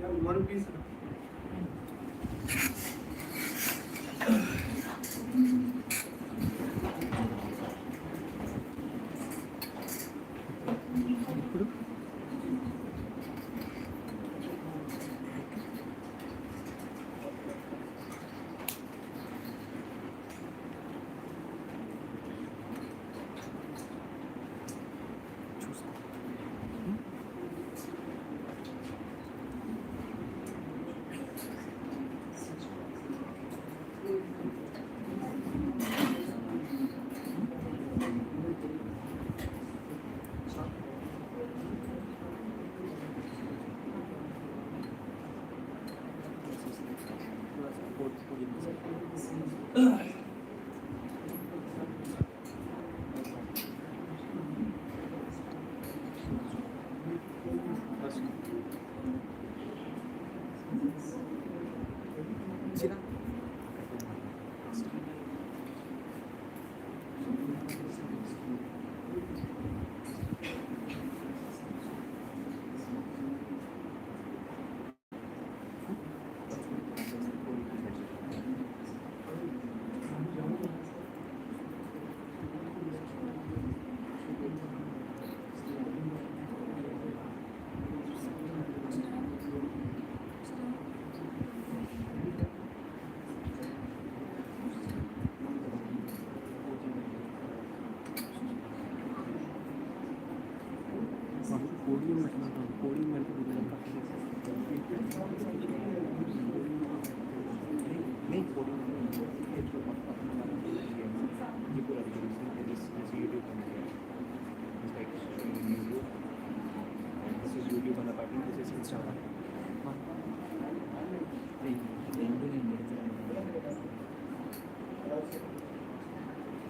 one piece.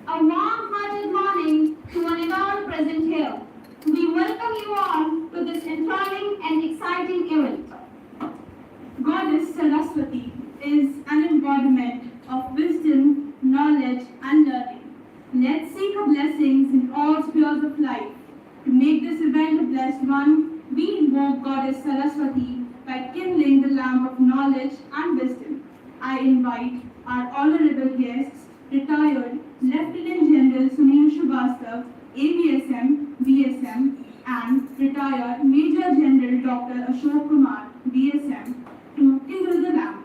A warm-hearted morning to one and all present here. We welcome you all to this enthralling and exciting event. Goddess Saraswati is an embodiment of wisdom, knowledge and learning. Let's seek her blessings in all spheres of life. To make this event a blessed one, we invoke Goddess Saraswati by kindling the lamp of knowledge and wisdom. I invite our honorable guests, retired Lieutenant General Sunil Shrivastava, AVSM, VSM, and retired Major General Dr. Ashok Kumar, VSM, to kindle the lamp.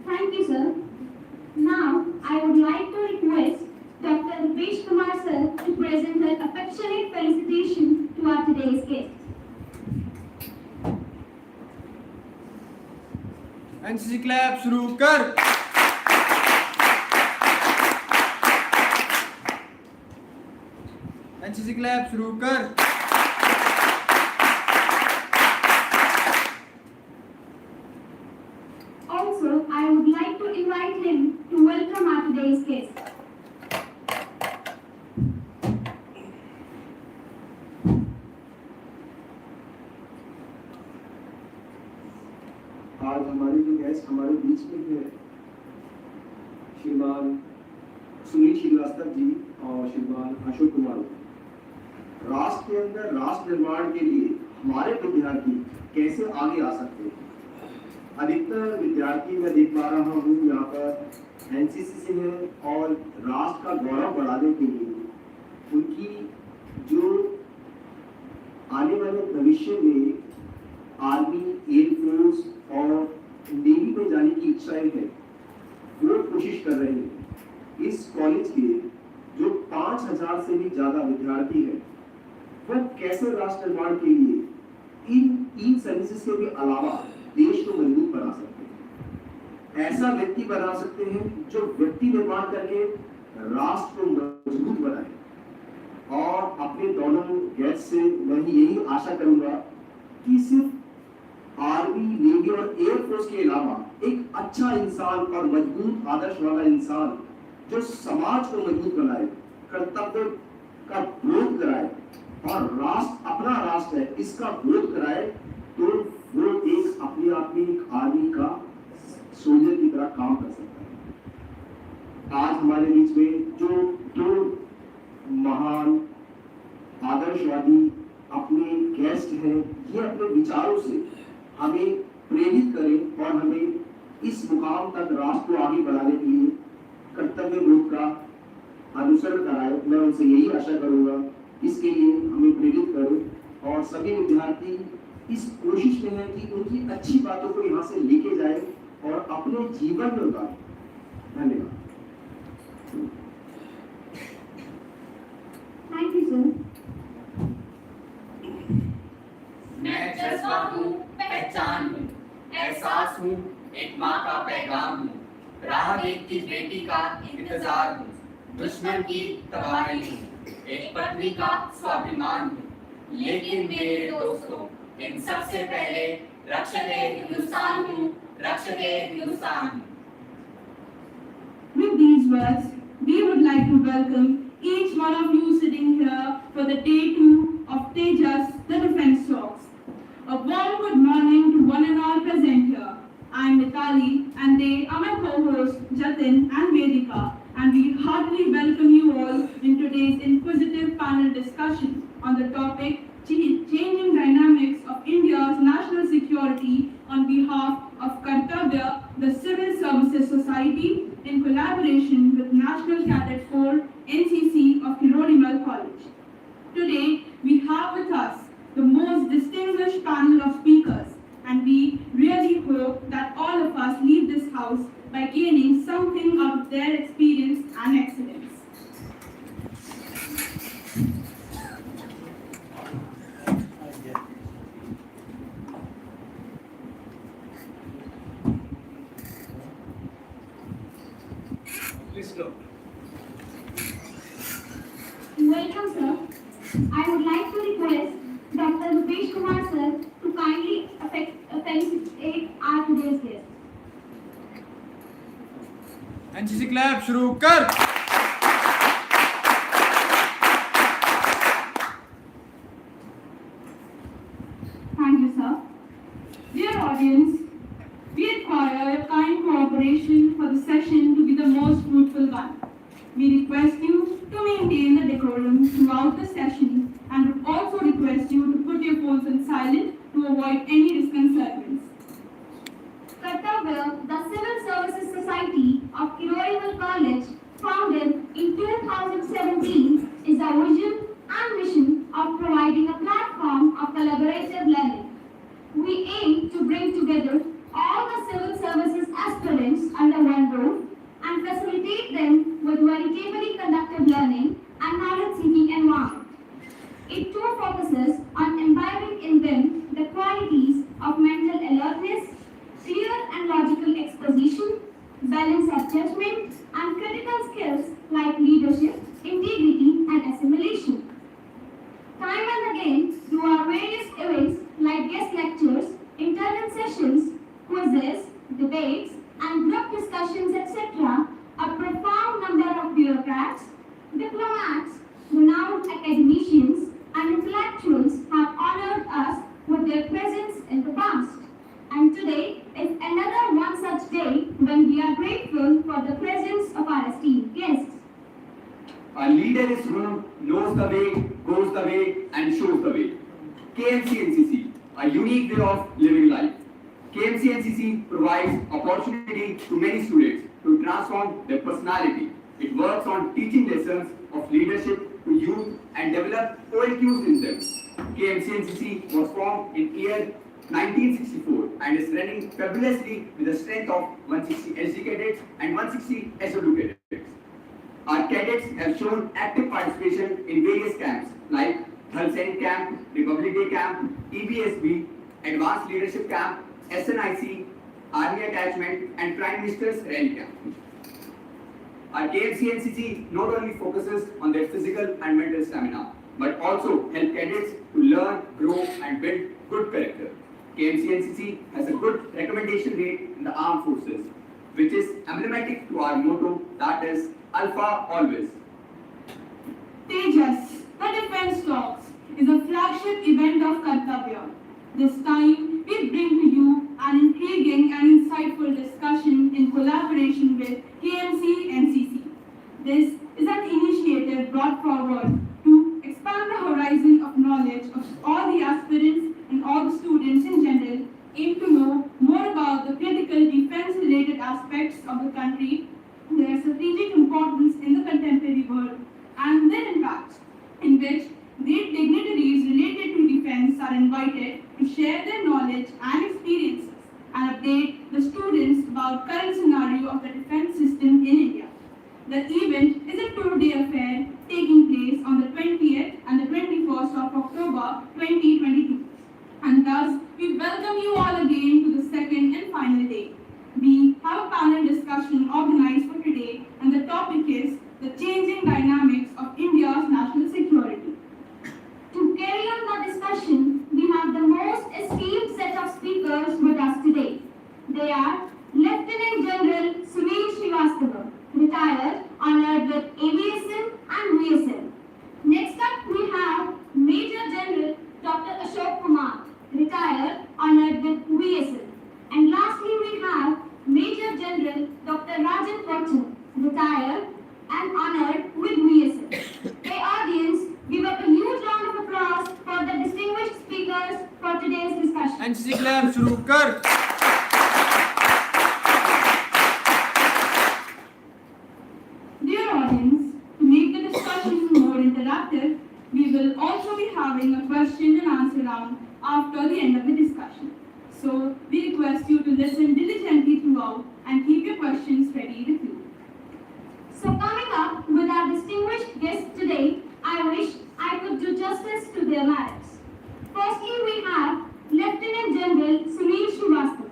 Thank you, sir. Now, I would like to request Dr. Rupesh Kumar sir to present an affectionate felicitation to our today's guest. NCC clap शुरू कर। NCC clap शुरू कर। Also, I would like to invite him to welcome our today's guest. आज हमारे जो guest हमारे बीच में है श्रीमान सुनील श्रीवास्तव जी और श्रीमान अशोक कुमार, राष्ट्र के अंदर राष्ट्र निर्माण के लिए हमारे विद्यार्थी कैसे आगे आ सकते हैं, अधिकतर विद्यार्थी मैं देख पा रहा हूँ यहाँ पर एनसीसी से हैं और राष्ट्र का गौरव बढ़ाने के लिए उनकी जो आने वाले भविष्य में आर्मी, एयरफोर्स और नेवी में जाने की इच्छाएं हैं, वो कोशिश कर रहे हैं। इस कॉलेज के जो 5000 से भी ज्यादा विद्यार्थी हैं, वो कैसे राष्ट्र निर्माण के लिए इन 3 सर्विसेज के भी अलावा देश को मजबूत बना सकते हैं। ऐसा व्यक्ति बना सकते हैं जो व्यक्ति निर्माण करके राष्ट्र को मजबूत बनाए। और अपने दोनों गेस्ट से मैं यही आशा करूंगा कि सिर्फ आर्मी, नेवी और एयरफोर्स के अलावा एक अच्छा इंसान और मजबूत आदर्श वाला इंसान जो समाज को मजबूत बनाए, कर्तव्य का बोध कराए और राष्ट्र अपना राष्ट्र है इसका बोध कराए, तो वो एक अपने आप में एक आर्मी का सोल्जर की तरह काम कर सकता है। आज हमारे बीच में जो दो महान आदर्शवादी अपने गेस्ट हैं, ये अपने विचारों से हमें प्रेरित करें और हमें इस मुकाम तक राष्ट्र को आगे बढ़ाने के लिए कर्तव्य बोध का अनुसरण कराए। मैं उनसे यही आशा करूंगा, इसके लिए हमें प्रेरित करें और सभी विद्यार्थी इस कोशिश में है कि उनकी अच्छी बातों को यहाँ से लेके जाए और अपने जीवन में उतारें। धन्यवाद। Thank you, sir. मैं जज्बा हूँ, पहचान हूँ, एहसास हूँ, एक माँ का पैगाम हूँ, राह देखती बेटी का इंतजार हूँ, दुश्मन की तबाही हूँ, एक पत्नी का स्वाभिमान हूँ, लेकिन मेरे दोस्तों इन सबसे पहले रक्षके हिंदुस्तान हूँ, रक्षके हिंदुस्तान हूँ। With these words, we would like to welcome each one of you sitting here for the day 2 of Tejas, the Defense Talks. A warm good morning to one and all present here. I am Mitali and they are my co-hosts Jatin and Vedika, and we heartily welcome you all in today's inquisitive panel discussion on the topic Changing Dynamics of India's National Security on behalf of Kartavya, the Civil Services Society, in collaboration with National Cadet Corps NCC of Kirodimal College. Today, we have with us the most distinguished panel of speakers, and we really hope that all of us leave this house by gaining something out of their experience and excellence. Please go. Welcome, sir. I would like to request Dr. Rupesh Kumar, sir, to kindly felicitate our today's guest. NCC clap शुरू कर। Thank you, sir. Dear audience, we require your kind cooperation for the session to be the most fruitful one. We request you to maintain the decorum throughout the session and would also request you to put your phones on silent to avoid any disconcertance. Kartavya, the Civil Services Society of Kirodimal College, founded in 2017, is a vision and mission of providing a platform of collaborative learning. We aim to bring together all the civil services aspirants under one roof and facilitate them with veritably conductive learning and knowledge-seeking environment. It too focuses on imbibing in them the qualities of mental alertness, clear and logical exposition, balance of judgment, and critical skills like leadership, integrity, and assimilation. Time and again, through our various events like guest lectures, internal sessions, quizzes, debates, and group discussions, etc., a profound number of bureaucrats, diplomats, renowned academicians, and intellectuals have honored us with their presence in the past. And today is another one such day when we are grateful for the presence of our esteemed guests. A leader is who knows the way, goes the way, and shows the way. KMC NCC, a unique way of living life. KMC NCC provides opportunity to many students to transform their personality. It works on teaching lessons of leadership to youth and develop OLQs in them. KMC NCC was formed in year 1964 and is running fabulously with a strength of 160 SG cadets and 160 SW cadets. Our cadets have shown active participation in various camps like Thal Sainik Camp, Republic Day Camp, EBSB, Advanced Leadership Camp, SNIC, Army Attachment and Prime Minister's Rally Camp. Our KMC NCC not only focuses on their physical and mental stamina, but also help cadets to learn, grow and build good character. KMC NCC has a good recommendation rate in the armed forces, which is emblematic to our motto, that is Alpha Always. Tejas, the Defense Talks, is a flagship event of Kartavya. This time, we bring to you an intriguing and insightful discussion in collaboration with KMC NCC. This is an initiative brought forward to expand the horizon of knowledge of all the aspirants and all the students in general aim to know more about the critical defense-related aspects of the country, their strategic importance in the contemporary world, and their impact, in which great dignitaries related to defense are invited to share their knowledge and experiences and update the students about current scenario of the defense system in India. The event is a two-day affair taking place on the 20th and the 21st of October 2022. And thus, we welcome you all again to the second and final day. We have a panel discussion organized for today, and the topic is the changing dynamics of India's national security. To carry on the discussion, we have the most esteemed set of speakers with us today. They are Lieutenant General Sunil Srivastava, retired, honored with AVSL and VSL. Next up, we have Major General Dr. Ashok Kumar, retired, honored with VSL. And lastly, we have Major General Dr. Rajan Bachchan, retired and honored with VSL. Hey audience, give up a huge round of applause for the distinguished speakers for today's discussion. NCC clap शुरू कर. Dear audience, to make the discussion more interactive, we will also be having a question and answer round after the end of the discussion. So, we request you to listen diligently throughout and keep your questions ready with you. So coming up with our distinguished guests today, I wish I could do justice to their merits. Firstly, we have Lieutenant General Sunil Srivastava,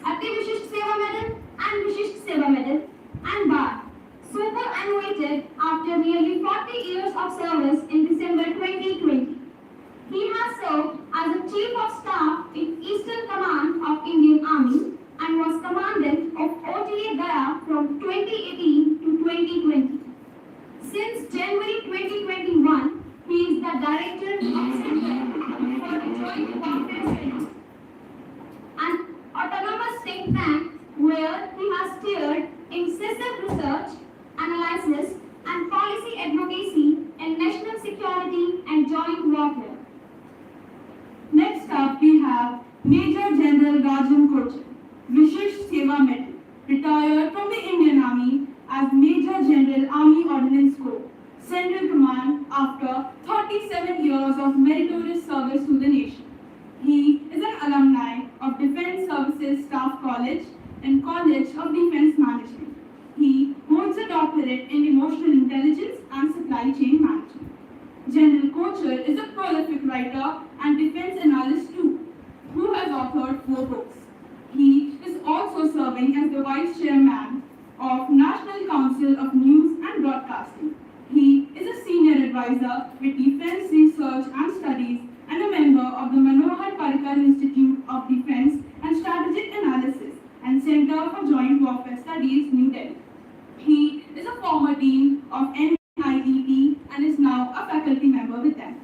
Ati Vishisht Seva Medal and Vishisht Seva Medal and Bar, superannuated after nearly 40 years of service in December 2020. He has served as a Chief of Staff in Eastern Command of Indian Army and was Commandant of OTA Gaya from 2018 to 2020. Since January 2021, he is the Director of Center for the Joint Warfare Center, an autonomous think tank where he has steered incisive research, analysis, and policy advocacy in national security and joint warfare. Next up, we have Major General Rajan Bachchan, Vishisht Seva Medal, retired from the Indian Army as Major General Army Ordnance Corps, Central Command after 37 years of meritorious service to the nation. He is an alumni of Defence Services Staff College and College of Defence Management. He holds a doctorate in Emotional Intelligence and Supply Chain Management. General Kochhar is a prolific writer and defense analyst too, who has authored 4 books. He is also serving as the Vice Chairman of National Council of News and Broadcasting. He is a Senior Advisor with Defense Research and Studies and a member of the Manohar Parrikar Institute of Defense and Strategic Analysis and Center for Joint Warfare Studies, New Delhi. He is a former Dean of NIET and is now a faculty member with them.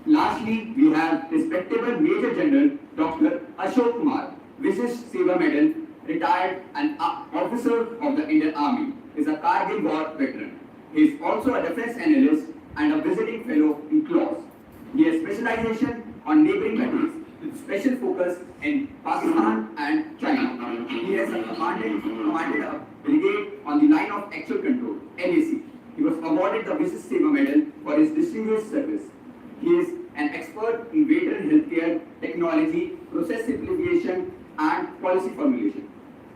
Lastly, we have respectable Major General Dr. Ashok Kumar, Vishisht Seva Medal, retired and officer of the Indian Army, is a Kargil War veteran. He is also a defense analyst and a visiting fellow in CLAWS. He has specialization on neighboring countries with special focus in Pakistan and Seva Medal for his distinguished service. He is an expert in veteran healthcare, technology, process simplification, and policy formulation.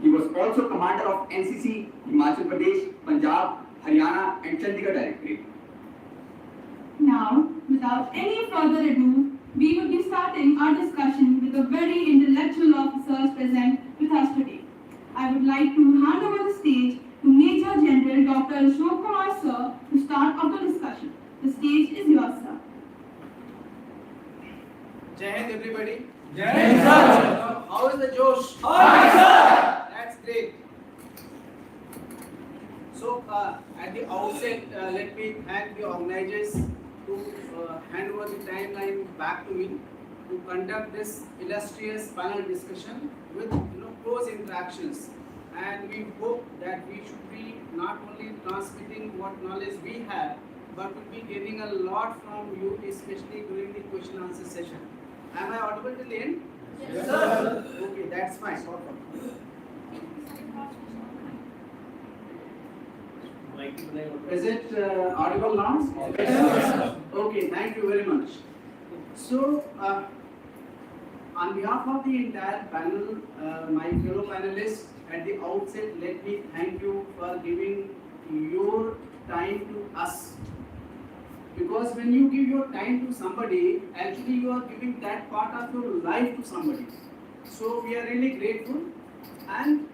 He was also commander of NCC, Himachal Pradesh, Punjab, Haryana, and Chandigarh Directorate. Now, without any further ado, we will be starting our discussion with the very intellectual officers present with us today. I would like to hand over the stage to Major General Dr. Ashok Kumar sir to start off the discussion. The stage is yours, sir. Jai Hind, everybody. Jai Hind, sir. How is the Josh? Hi, sir. That's great. So, at the outset, let me thank the organizers to hand over the timeline back to me to conduct this illustrious panel discussion with close interactions. And we hope that we should be not only transmitting what knowledge we have, but will be gaining a lot from you, especially during the question answer session. Am I audible till the end? Yes, sir. Okay, that's fine. Is it audible now? Yes. Okay, thank you very much. So, on behalf of the entire panel, my fellow panelists, at the outset, let me thank you for giving your time to us. Because when you give your time to somebody, actually you are giving that part of your life to somebody. So we are really grateful, and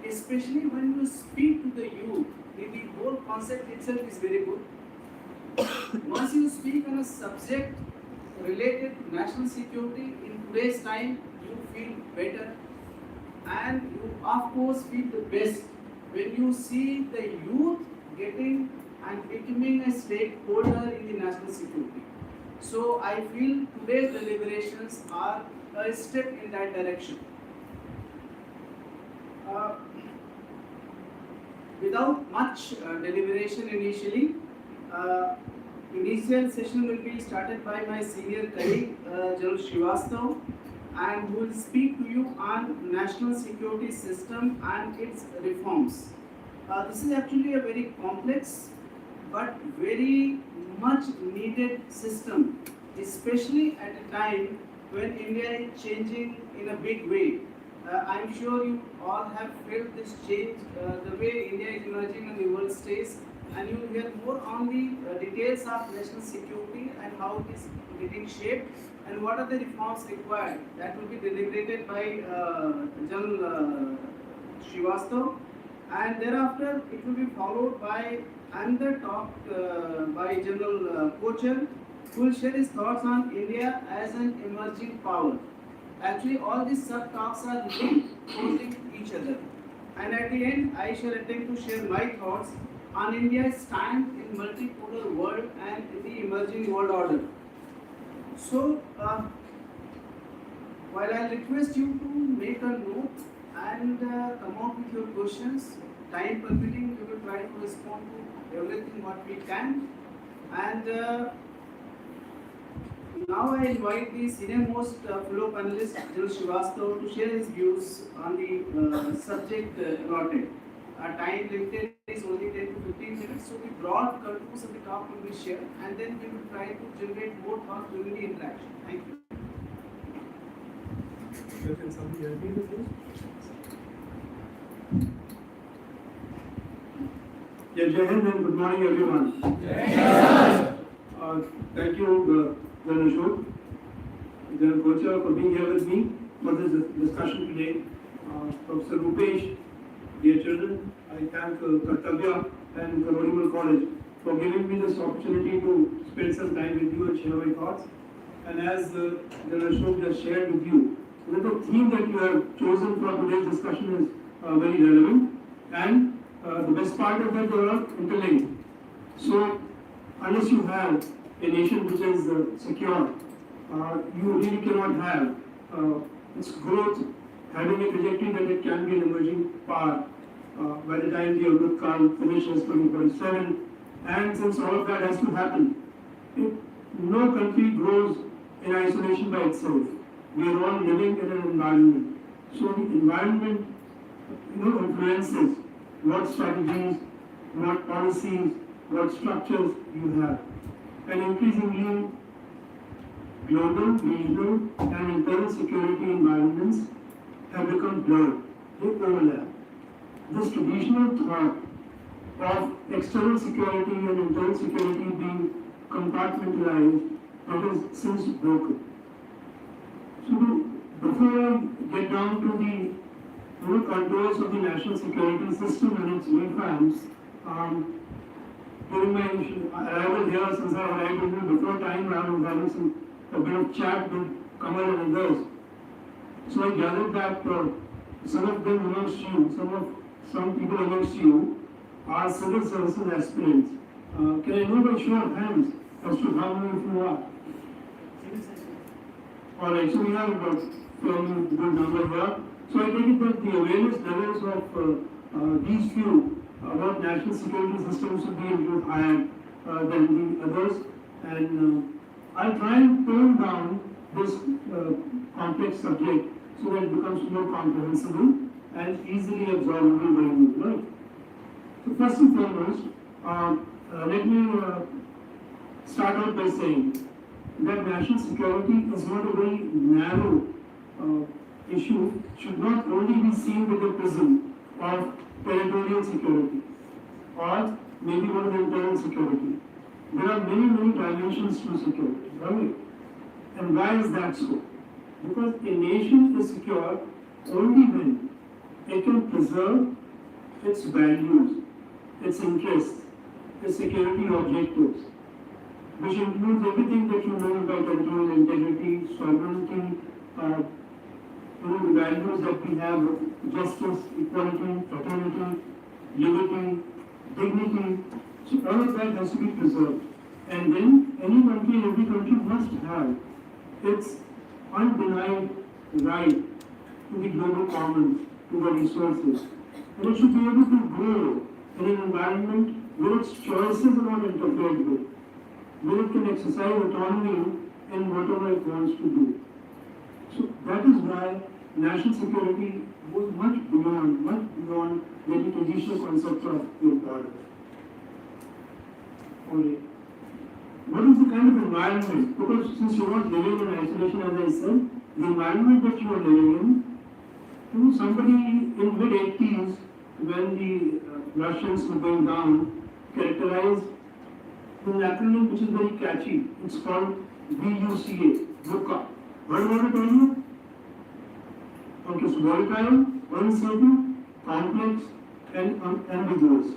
especially when you speak to the youth, the whole concept itself is very good. Once you speak on a subject related to national security in today's time, you feel better, and you of course feel the best when you see the youth getting and becoming a stakeholder in the national security. So I feel today's deliberations are a step in that direction. Without much deliberation initially, initial session will be started by my senior colleague, General Srivastav, and who will speak to you on national security system and its reforms. This is actually a very complex but very much needed system, especially at a time when India is changing in a big way. I'm sure you all have felt this change, the way India is emerging on the world stage, and you will hear more on the details of national security and how it is getting shaped and what are the reforms required. That will be deliberated by General Srivastav, and thereafter it will be followed by another talk by General Kochar, who will share his thoughts on India as an emerging power. Actually, all these sub-talks are linked to each other. And at the end, I shall attempt to share my thoughts on India's stand in multipolar world and in the emerging world order. So, while I request you to make a note and come out with your questions, time permitting, we will try to respond to everything what we can. And now I invite the senior-most fellow panelist, General Srivastav, to share his views on the subject allotted. Our time limited is only 10 to 15 minutes, so the broad contours of the talk will be shared, and then we will try to generate more thoughts during the interaction. Thank you. Yeah, Jai Hind and good morning everyone. Thank you, General Ashok, General Kochar, for being here with me for this discussion today. Professor Rupesh, dear children, I thank Kartavya and Colonial College for giving me this opportunity to spend some time with you and share my thoughts. And as General Ashok just shared with you, the theme that you have chosen for today's discussion is very relevant, and the best part of it, they are interlinked. So, unless you have a nation which is secure, you really cannot have its growth having a trajectory that it can be an emerging power by the time the Amrit Kaal finishes 2047. And since all of that has to happen, no country grows in isolation by itself. We are all living in an environment. So the environment influences what strategies, what policies, what structures you have. And increasingly, global, regional, and internal security environments have become blurred. They overlap. This traditional thought of external security and internal security being compartmentalized that is since broken. So before I get down to the contours of the national security system and its reforms, during my arrival here, since I arrived even before time, I was having a bit of chat with Kamal and others. So I gathered that some of them amongst you, some people amongst you are civil services aspirants. Can I know by show of hands as to how many of you are? Alright, so we have about fairly good number here. So I take it that the awareness levels of these few about national security systems should be a little higher than the others. And I'll try and tone down this complex subject so that it becomes more comprehensible and easily absorbable by you, right? So first and foremost, let me start out by saying that national security is not a very narrow issue, should not only be seen with the prism of territorial security or maybe one of the internal security. There are many dimensions to security, right? And why is that so? Because a nation is secure only when it can preserve its values, its interests, its security objectives, which includes everything that you know about territorial integrity, sovereignty, the values that we have of justice, equality, fraternity, liberty, dignity. So all of that has to be preserved. And then any country, every country must have its undenied right to the global commons, to the resources. And it should be able to grow in an environment where its choices are not interfered with, where it can exercise autonomy in whatever it wants to do. So that is why national security goes much beyond the traditional concept of your border. Only. What is the kind of environment? Because since you're not living in isolation, as I said, the environment that you are living in, somebody in mid-80s, when the Russians were going down, characterized an acronym which is very catchy. It's called VUCA, VUCA. What about it earlier? Okay, so volatile, uncertain, complex, and ambiguous.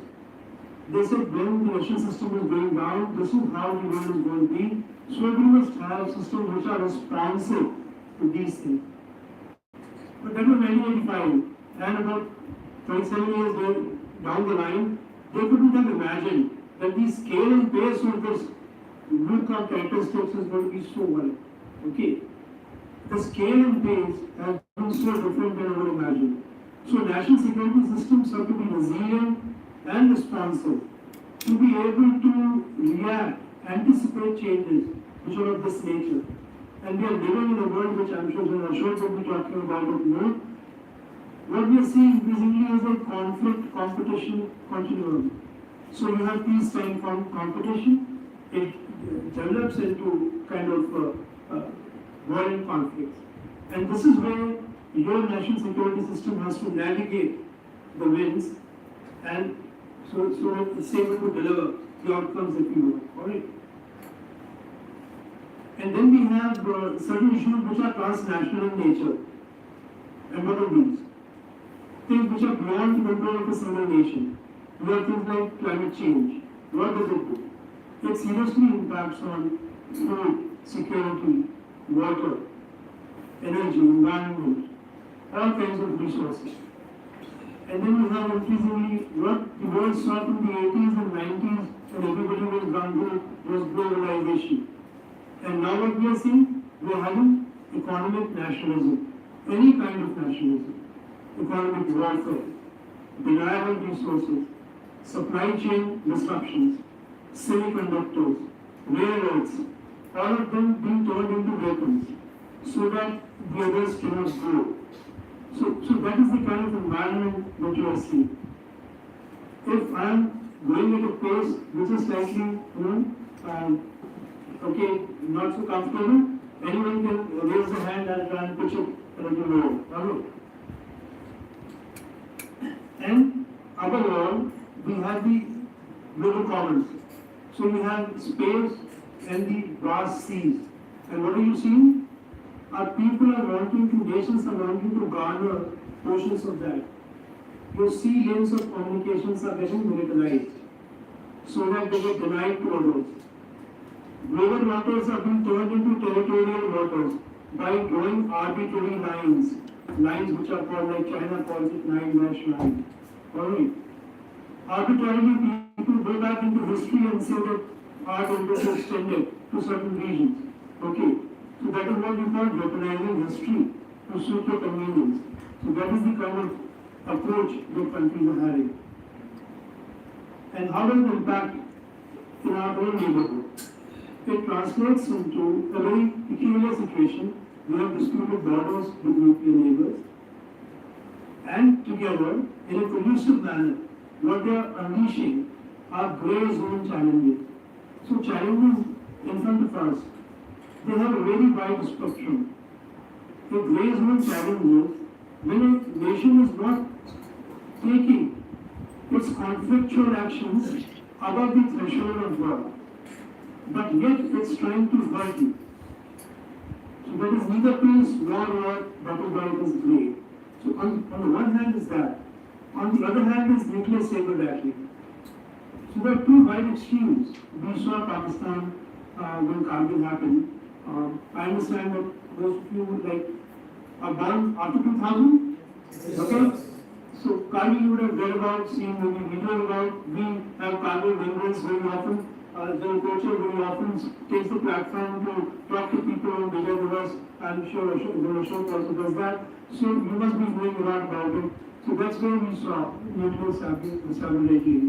They said when the Russian system is going down, this is how the world is going to be. So we must have systems which are responsive to these things. But that was 1985, and about 27 years down the line, they couldn't have imagined that the scale and pace of this VUCA characteristics is going to be so high. Okay. The scale and pace have been so different than ever imagined. So national security systems have to be resilient and responsive to be able to react, anticipate changes which are of this nature. And we are living in a world which I'm sure Ashok will be talking about it more. What we are seeing increasingly is a conflict competition continuum. So you have peacetime competition, it develops into kind of violent conflicts. And this is where your national security system has to navigate the winds and so it's able to deliver the outcomes that we want. Alright? And then we have certain issues which are transnational in nature. And what are these? Things which are beyond the control of a single nation. We have things like climate change. What does it do? It seriously impacts on food, security, water, energy, environment, all kinds of resources. And then you have increasingly what the world saw from the 80s and 90s when everybody was gone through was globalization. And now what we are seeing, we are having economic nationalism, any kind of nationalism, economic warfare, denial of resources, supply chain disruptions, semiconductors, rare earths, all of them being turned into weapons so that the others cannot grow. So that is the kind of environment that you are seeing. If I am going at a pace which is slightly, okay, not so comfortable, anyone can raise a hand and try and pitch it a little lower. Alright. And above all, we have the global commons. So we have space and the vast seas. And what are you seeing? Our people are wanting to, nations are wanting to garner portions of that. Your sea lanes of communications are getting militarized so that they get denied to others. Global waters are being turned into territorial waters by drawing arbitrary lines, lines which are called, like China calls it 9-line. Alright. Arbitrarily, people go back into history and say that our interests are extended to certain regions. Okay. So that is what we call weaponizing history to suit your convenience. So that is the kind of approach that countries are having. And how does it impact in our own neighborhood? It translates into a very peculiar situation. We have disputed borders with nuclear neighbors. And together, in a conducive manner, what they are unleashing are grey zone challenges. So challenges in front of us, they have a very wide spectrum. The grey zone challenges, when a nation is not taking its conflictual actions above the threshold of war, but yet it's trying to hurt you. So that is neither peace nor war, that is why it is grey. So on the one hand is that. On the other hand is nuclear saber rattling. So there are two wide extremes. We saw Pakistan when Kargil happened. I understand that most of you like are born after 2000. Okay? So Kargil you would have read about, seen maybe video about. We have Kargil remembrance very often. The culture very often takes the platform to talk to people on Vijay Divas. I'm sure Ashok also does that. So you must be knowing a lot about it. So that's where we saw nuclear sabotage,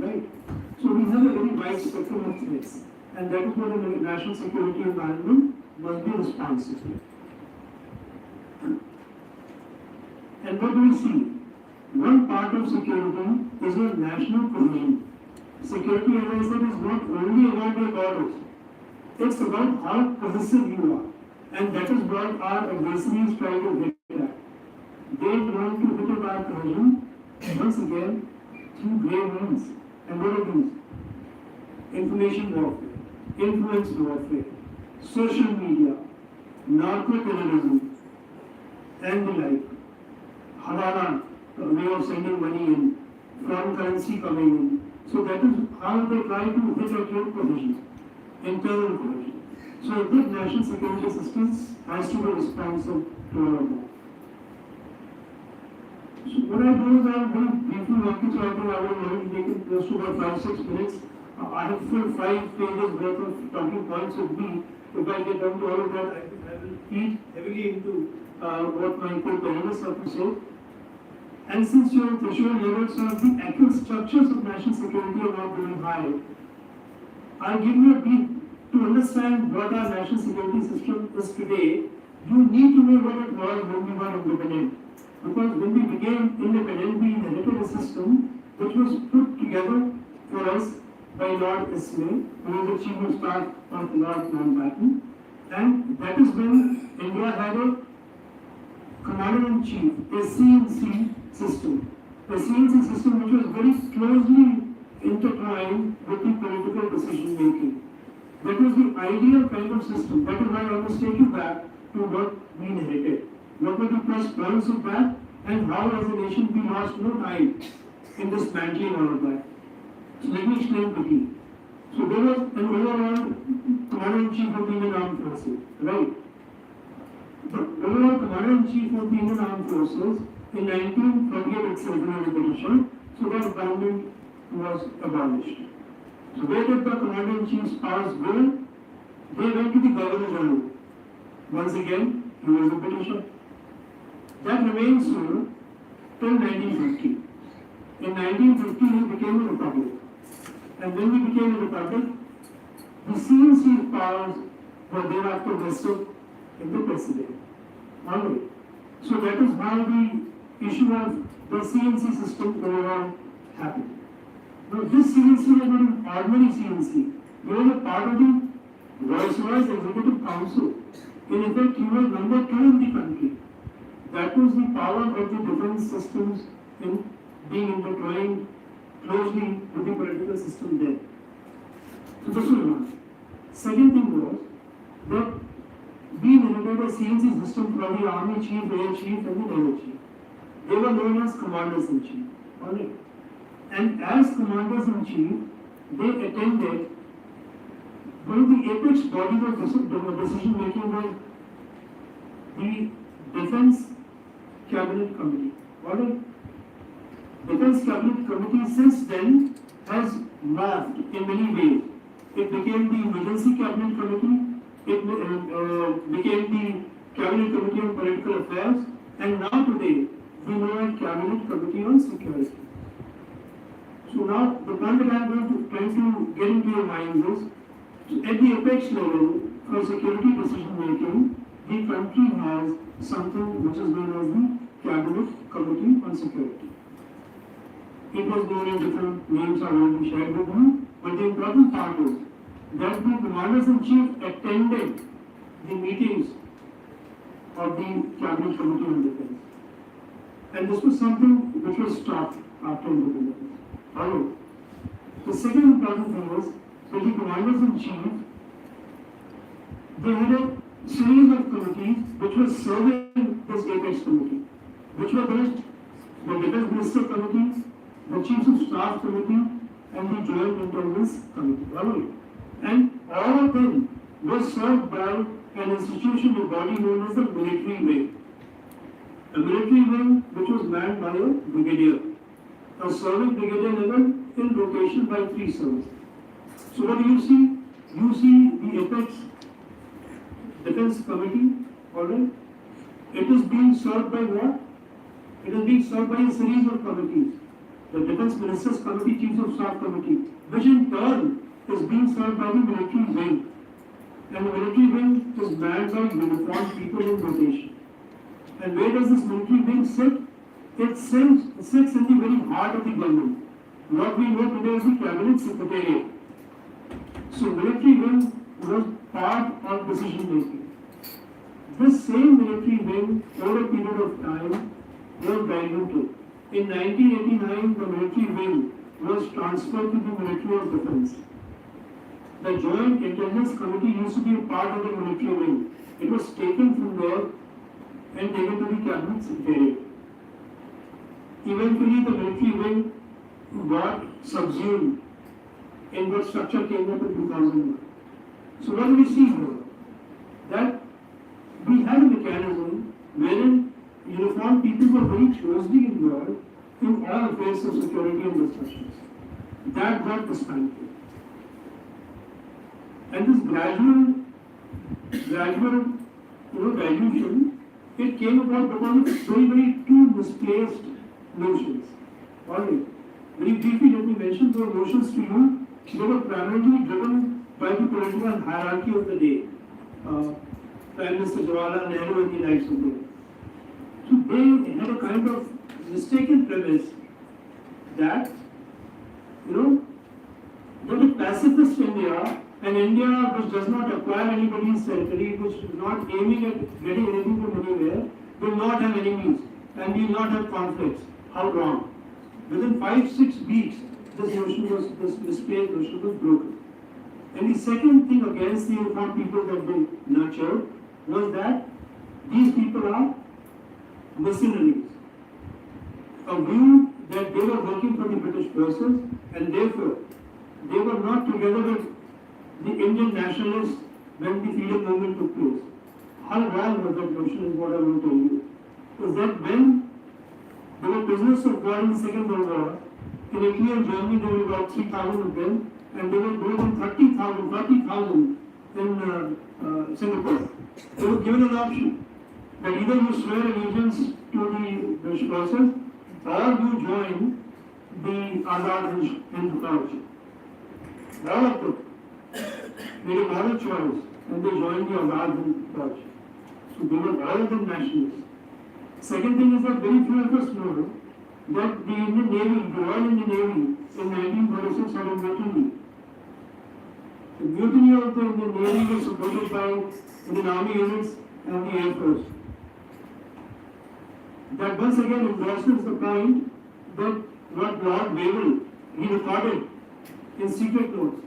right? So we have a very wide spectrum of threats. And that is what a national security environment must be responsive to. And what do we see? One part of security is your national cohesion. Security, as I said, is not only about your borders. It's about how cohesive you are. And that is what our adversaries try to hit at. They want to hit at our cohesion, once again, through grey means. And what are these? Information warfare, influence warfare, social media, narco-terrorism, and the like. Havana, a way of sending money in, foreign currency coming in. So that is how they try to hit at your cohesion, internal cohesion. So a good national security system has to be responsive to all of that. So what I do is I will briefly walk you through. I think I will only make it close to about 5-6 minutes. I have full 5 pages worth of talking points with me. If I get down to all of that, I will feed heavily into what my co-panelists have to say. And since your threshold levels of the actual structures of national security are not very high, I'll give you a brief. To understand what our national security system is today, you need to know what it was when we were independent. Because when we became independent, we inherited a system which was put together for us by Lord Ismay, who was the chief of staff of Lord Mountbatten. And that is when India had a commander-in-chief, a CNC system. A CNC system which was very closely intertwined with the political decision-making. That was the ideal kind of system. That is why I must take you back to what we inherited. What were the plus points of that, and how as a nation we lost no time in dismantling all of that. So let me explain quickly. So there was an overall commander-in-chief of the Indian Armed Forces, right? The overall commander-in-chief of the Indian Armed Forces in 1948 itself in the petition, so that appointment was abolished. So where did the commander-in-chief's powers go? They went to the Governor-General. Once again, he was a Britisher. That remained so till 1950. In 1950, we became a republic. And when we became a republic, the CNC powers were thereafter vested in the president. Alright. So that is how the issue of the CNC system overall happened. Now this CNC was not an ordinary CNC. He was a part of the Viceroy's Executive Council. In effect, he was number 2 in the country. That was the power of the defense systems in being intertwined closely with the political system there. So this was one. Second thing was that we inherited a CNC system from the Army Chief, Air Chief and the Naval Chief. They were known as Commanders in Chief. Alright. And as Commanders in Chief, they attended one of the apex bodies of decision making was the Defense Cabinet Committee. Alright. Defense Cabinet Committee since then has morphed in many ways. It became the Emergency Cabinet Committee, it became the Cabinet Committee on Political Affairs, and now today we know as Cabinet Committee on Security. So now the point that I am going to try to get into your minds is, at the apex level for security decision making, the country has something which is known as the Cabinet Committee on Security. It was known in different names I will be shared with you, but the important part is that the Commanders-in-Chief attended the meetings of the Cabinet Committee on Defense. And this was something which was stopped after independence. However, the second important thing was that the Commanders-in-Chief, they had a series of committees which were serving this apex committee, which were based the Defense Minister Committee, the Chiefs of Staff Committee, and the Joint Intelligence Committee. And all of them were served by an institution, a body known as the military wing. A military wing which was manned by a brigadier, a serving brigadier level in rotation by 3 services. So what do you see? You see the apex Defense Committee, alright? It is being served by what? It is being served by a series of committees. The Defense Ministers Committee, Chiefs of Staff Committee, which in turn is being served by the military wing. And the military wing is manned by uniformed people in rotation. And where does this military wing sit? It sits in the very heart of the government. What we know today is the Cabinet Secretariat. So military wing was part of decision making. This same military wing, over a period of time, was diluted. In 1989, the military wing was transferred to the Ministry of Defense. The Joint Intelligence Committee used to be a part of the military wing. It was taken from there and taken to the Cabinet Secretariat. Eventually, the military wing got subsumed in what structure came up in 2001. So what do we see here? That we have a mechanism wherein uniformed people were very closely involved in all affairs of security and discussions. That got dismantled. And this gradual dilution, it came about because of very two misplaced notions. Alright. Very briefly, let me mention those notions to you. They were primarily driven by the political hierarchy of the day. Prime Minister Jawaharlal Nehru and the likes of them. So they had a kind of mistaken premise that, that a pacifist India, an India which does not acquire anybody's territory, which is not aiming at getting anything from anywhere, will not have enemies and will not have conflicts. How wrong? Within 5-6 weeks, this misplaced notion was broken. And the second thing against the uniformed people that they nurtured was that these people are mercenaries. A view that they were working for the British forces and therefore they were not together with the Indian nationalists when the freedom movement took place. How wrong was that notion is what I want to tell you. Is that when they were prisoners of war in the Second World War, in Italy and Germany there were about 3,000 of them, and there were more than 40,000 in Singapore. They were given an option that either you swear allegiance to the British forces or you join the Azad Hind Fauj. All of them made a moral choice and they joined the Azad Hind Fauj. So they were all of them nationalists. Second thing is that very few of us know that the Indian Navy, the Royal Indian Navy, in 1946 had a mutiny. The mutiny of the Indian Navy was supported by Indian Army units and the Air Force. That once again endorses the point that what Lord Wavell, he recorded in secret notes,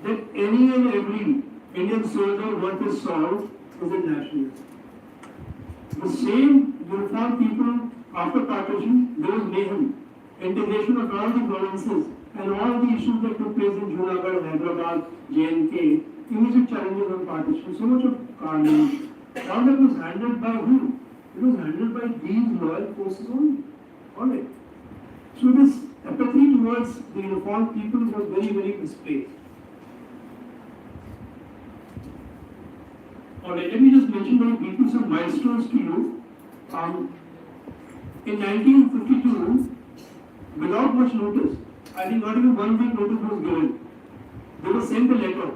that any and every Indian soldier what is solved is a nationalist. The same uniformed people after partition, there was mayhem, integration of all the provinces and all the issues that took place in Junagadh, Hyderabad, J&K, immediate challenges on partition, so much of carnage. All that was handled by who? It was handled by these loyal forces only. Alright. So this apathy towards the uniformed people was very, very misplaced. Alright, let me just mention very briefly some milestones to you. In 1952, without much notice, I think not even 1 week notice was given. They were sent a letter,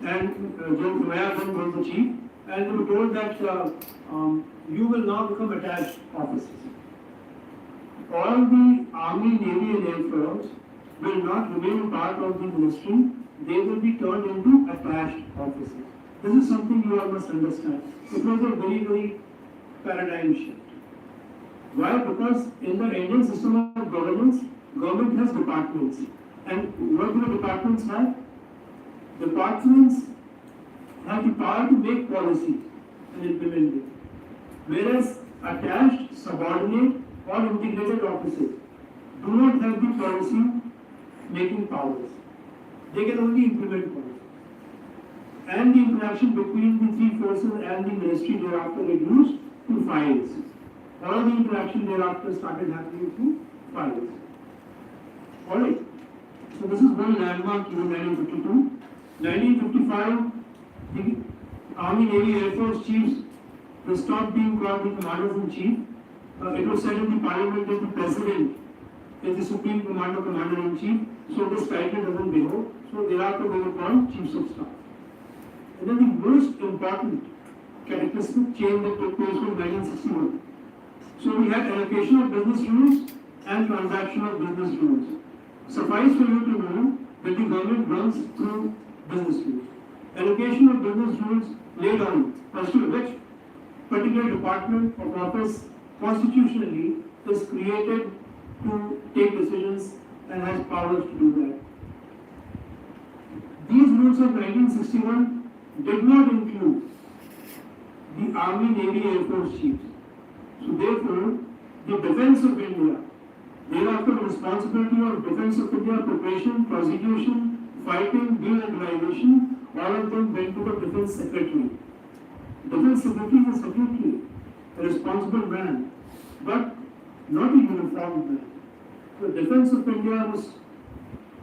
and General Kumar was the chief, and they were told that you will now become attached officers. All the Army, Navy and Air Force will not remain part of the ministry, they will be turned into attached officers. This is something you all must understand. It was a very, very paradigm shift. Why? Because in the Indian system of governance, government has departments. And what do the departments have? Departments have the power to make policy and implement it. Whereas attached, subordinate or integrated officers do not have the policy making powers. They can only implement policy. And the interaction between the three forces and the ministry thereafter reduced to files. All the interaction thereafter started happening through files. Alright. So this is one landmark in 1952. 1955, the Army, Navy, Air Force chiefs will stop being called the commanders-in-chief. It was said in the parliament that the president is the supreme commander, commander-in-chief. So this title doesn't behold. So thereafter they were called chiefs of staff. And then the most important cataclysmic change that took place was 1961. So we had allocation of business rules and transaction of business rules. Suffice for you to know that the government runs through business rules. Allocation of business rules laid down as to which particular department of office constitutionally is created to take decisions and has powers to do that. These rules of 1961 did not include the Army, Navy, Air Force chiefs. So therefore, the defense of India, thereafter the responsibility of defense of India, preparation, prosecution, fighting, demobilization, all of them went to the defense secretary. Defense secretary is a secretary, a responsible man, but not a uniformed man. The defense of India was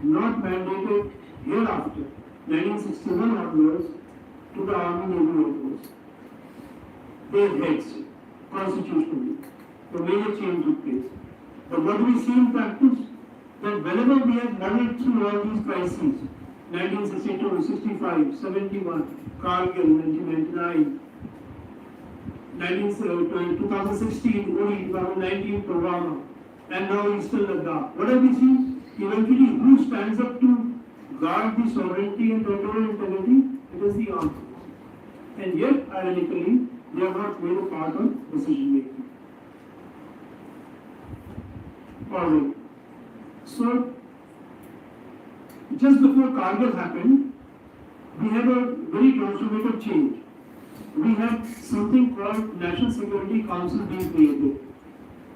not mandated hereafter, 1961 onwards, to the Army, Navy, Air Force. Their heads, constitutionally. The major change took place. But what do we see in practice? That whenever we have muddled through all these crises, 1962, 65, 71, Kargil, 1999, 2016, Uri, 2019, Pulwama, and now Eastern Ladakh. What have we seen? Eventually, who stands up to guard the sovereignty and territorial integrity? It is the armed forces. And yet, ironically, they are not made a part of decision making. Alright. So, just before Kargil happened, we had a very transformative change. We had something called National Security Council being created.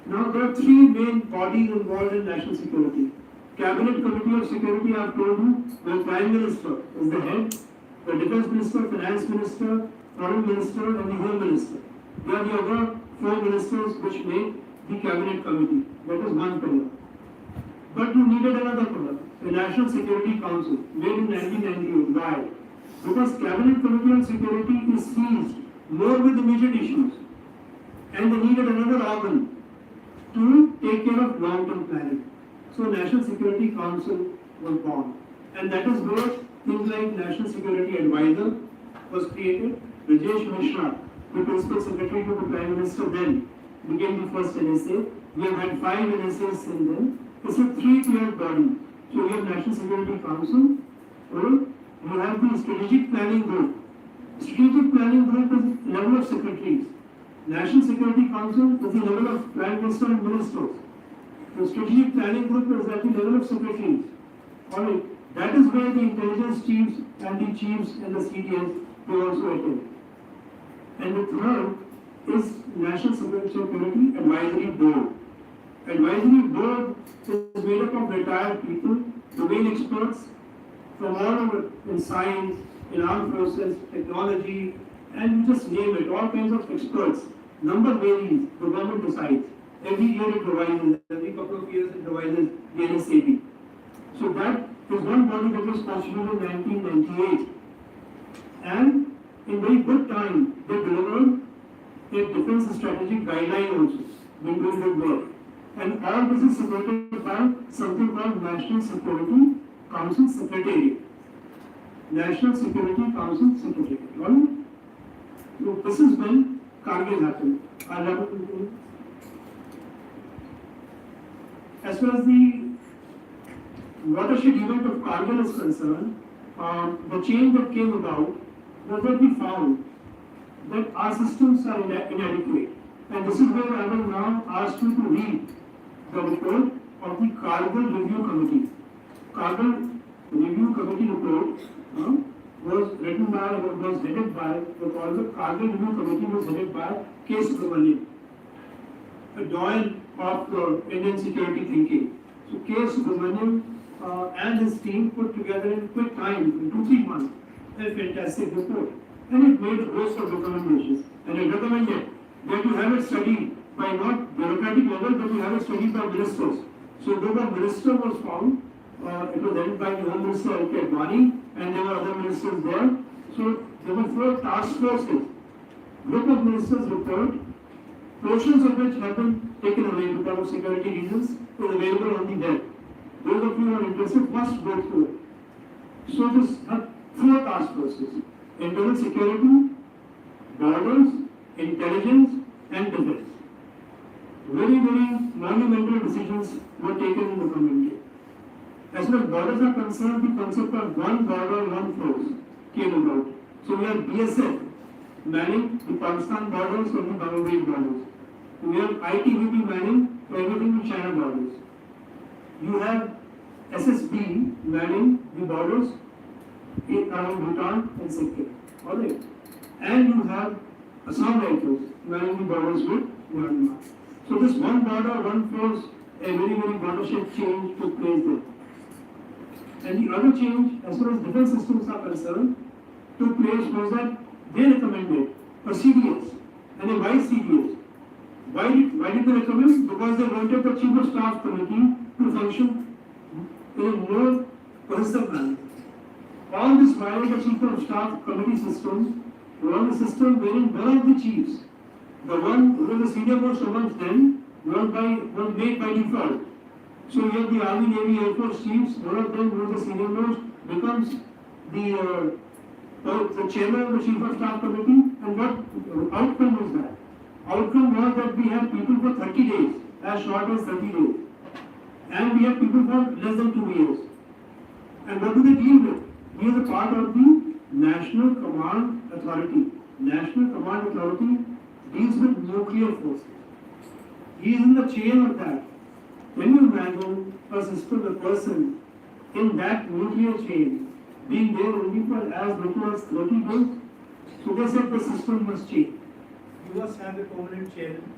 Now, there are three main bodies involved in national security. Cabinet Committee of Security, I have told you, the Prime Minister is the head, the Defense Minister, Finance Minister, Foreign Minister and the Home Minister. They are the other four ministers which make the Cabinet Committee. That is one pillar. But you needed another pillar, the National Security Council, made in 1998. Why? Because Cabinet Committee on Security is seized more with immediate issues. And they needed another organ to take care of long-term planning. So National Security Council was born. And that is where things like National Security Advisor was created. Rajesh Mishra, the Principal Secretary to the Prime Minister then, became the first NSA. We have had 5 NSAs since then. It's a 3-tiered body. So we have National Security Council, or you have the Strategic Planning Group. Strategic Planning Group is the level of secretaries. National Security Council is the level of Prime Minister and ministers. The Strategic Planning Group is at the level of secretaries. Alright, that is where the intelligence chiefs and the chiefs and the CDS they also attend. And the third is National Security Advisory Board. Advisory Board is made up of retired people, domain experts from all over in science, in armed forces, technology, and you just name it, all kinds of experts. Number varies, the government decides. Every year it revises, every couple of years it revises the NSAP. So that is one body that was constituted in 1998. And in very good time, they delivered a defense and strategic guideline also, been doing good work. And all this is supported by something called National Security Council Secretariat. National Security Council Secretariat. Right? So this is when Kargil happened. As far as the watershed event of Kargil is concerned, the change that came about was that we found that our systems are inadequate. And this is where I will now ask you to read the report of the Kargil Review Committee. Kargil Review Committee report was written by, was headed by, the Kargil Review Committee was headed by K. Subramanian, a doyen of Indian security thinking. So K. Subramanian and his team put together in quick time, in 2-3 months, a fantastic report. And it made a host of recommendations. And it recommended that you have it studied by not bureaucratic level, but you have it studied by ministers. So though a minister was found, it was headed by the Home Minister L.K. Advani, and there were other ministers there. So there were 4 task forces. Group of ministers report, portions of which have been taken away because of security reasons, is available on the web. Those of you who are interested must go through it. So this had 4 task forces: internal security, borders, intelligence, and defense. Very, very monumental decisions were taken in the community. As far as borders are concerned, the concept of one border, one force came about. So we have BSF manning the Pakistan borders and the Bangladesh borders. We have ITBP manning everything to China borders. You have SSB manning the borders around Bhutan and Sikkim. Alright. And you have Assam Rifles manning the borders with Myanmar. So this one border, one force, a very, very watershed change took place there. And the other change, as far as defense systems are concerned, took place was that they recommended a CDS and a vice CDS. Why did they recommend? Because they wanted the Chief of Staff Committee to function in a more cohesive manner. All this while the Chief of Staff Committee system was a system wherein one of the chiefs, the one who was the senior most amongst them, was made by default. So you have the Army, Navy, Air Force chiefs, one of them who is the senior most becomes the chairman of the Chief of Staff Committee. And what outcome was that? Outcome was that we have people for 30 days, as short as 30 days. And we have people for less than 2 years. And what do they deal with? He is a part of the National Command Authority. National Command Authority deals with nuclear forces. He is in the chain of that. Can you imagine a system, a person in that nuclear chain being there only for as little as 30 days? So they said the system must change. You must have a permanent chairman.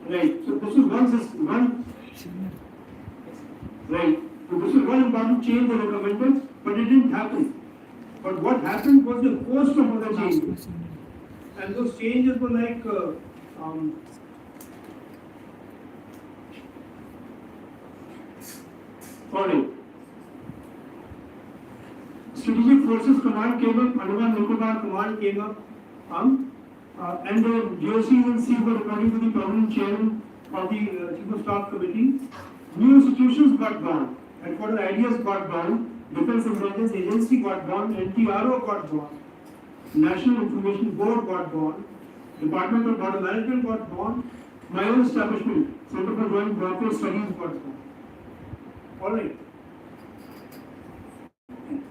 Right. So this is one system. Right. So this is one important change they recommended, but it didn't happen. But what happened was a host of other changes. And those changes were like following. Strategic Forces Command came up, Andaman Nicobar Command came up, and the GOCs and Cs were reporting to the permanent chairman of the Chief of Staff Committee. New institutions got born, headquarters ideas got born, Defense Intelligence Agency got born, NTRO got born, National Information Board got born, Department of Border Management got born. My own establishment, Center for Joint Warfare Studies, got born. All right.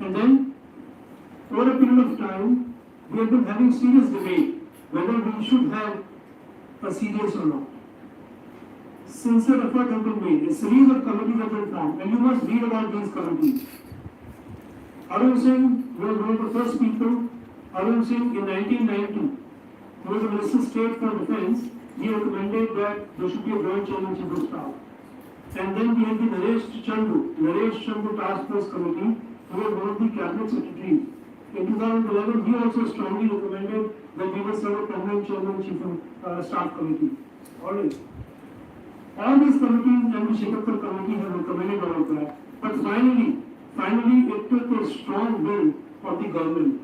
And then, over a period of time, we have been having serious debate whether we should have a CDS or not. Sincere effort has been made. A series of committees have been formed, and you must read about these committees. Arun Singh was one of the first people. Arun Singh in 1990, he was the Minister of State for Defence. He recommended that there should be a joint chairman chief of staff. And then we had the Naresh Chandu Task Force Committee, who was one of the cabinet secretaries. In 2011, he also strongly recommended that we must have a permanent chairman chief of staff committee. All right. All these committees and the Shekapur committee have recommended all of that. But finally, it took a strong will of the government.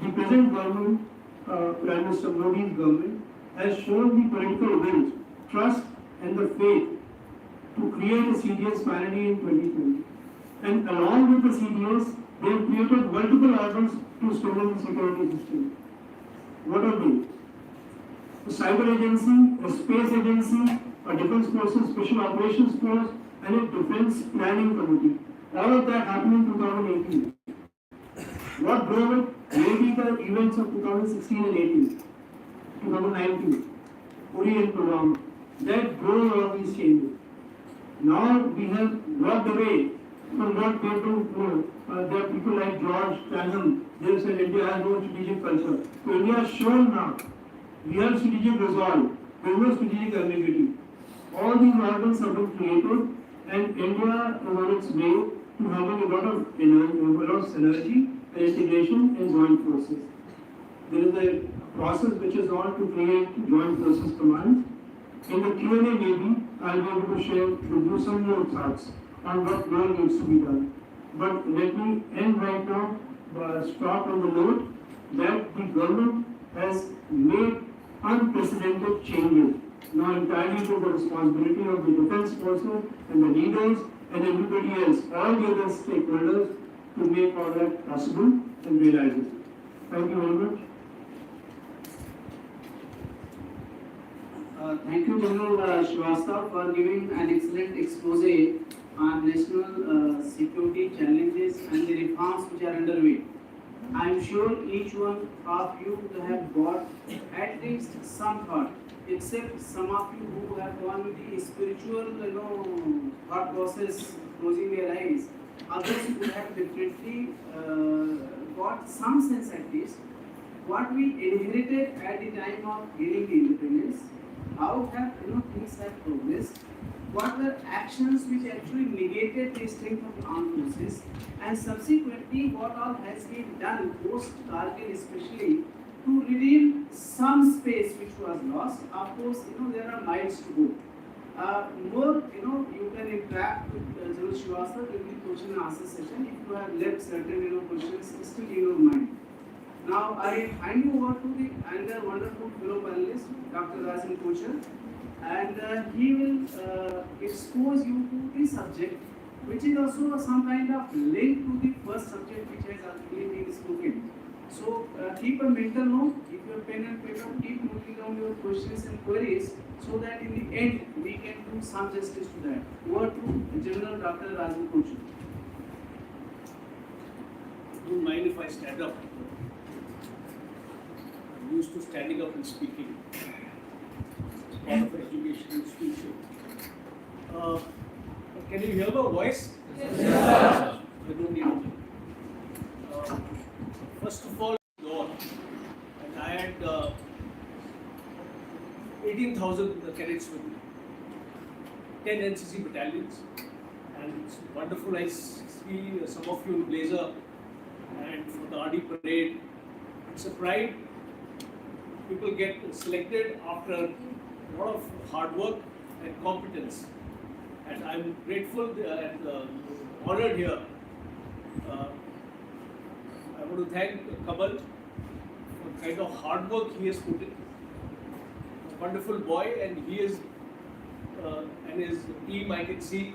The present government, Prime Minister Modi's government, has shown the political will, trust and the faith to create a CDS finally in 2020. And along with the CDS, they have created multiple orders to strengthen the security system. What are they? A cyber agency, a space agency, a defense forces special operations force, and a defense planning committee. All of that happened in 2018. What drove it? Maybe the events of 2016 and 18, 2019, Uri and Pulwama. That drove all these changes. Now we have walked away from what we have been. There are people like George Chatham. They have said India has no strategic culture. So India has shown now we have strategic resolve. There is no strategic ambiguity. All these organs have been created, and India is on its way to having a lot of synergy and integration in joint forces. There is a process which is on to create joint forces commands. In the Q&A maybe, I'll be able to share with you some more thoughts on what more needs to be done. But let me end right now, stop on the note that the government has made unprecedented changes. Now entirely to the responsibility of the defense forces and the leaders and everybody else, all the other stakeholders, to make all that possible and realize it. Thank you very much. Thank you, General Srivastava, for giving an excellent expose on national security challenges and the reforms which are underway. I am sure each one of you have got at least some thought, except some of you who have gone with the spiritual, thought process, closing their eyes. Others would have definitely got some sense at least what we inherited at the time of gaining the independence. How have things have progressed? What were actions which actually negated the strength of the armed forces, and subsequently what all has been done post Kargil especially to redeem some space which was lost. Of course, there are miles to go. More, you can interact with General Srivastava during the question and answer session if you have left certain questions still in your mind. Now I hand you over to the another wonderful fellow panelist, Dr. Rajan Kochar, and he will expose you to the subject, which is also some kind of link to the first subject which has actually been spoken. So keep a mental note, keep your pen and paper, keep noting down your questions and queries, so that in the end we can do some justice to that. Over to General Dr. Rajan Kochar. Don't mind if I stand up. I'm used to standing up and speaking. It's part of education institution. Can you hear my voice? Yes. I don't need it. First of all, Lord, and I had 18,000 cadets with me, 10 NCC battalions, and it's wonderful. I see some of you in blazer and for the RD parade. It's a pride. People get selected after a lot of hard work and competence, and I'm grateful and honored here. I want to thank Kamal for the kind of hard work he has put in. A wonderful boy, and he is and his team, I can see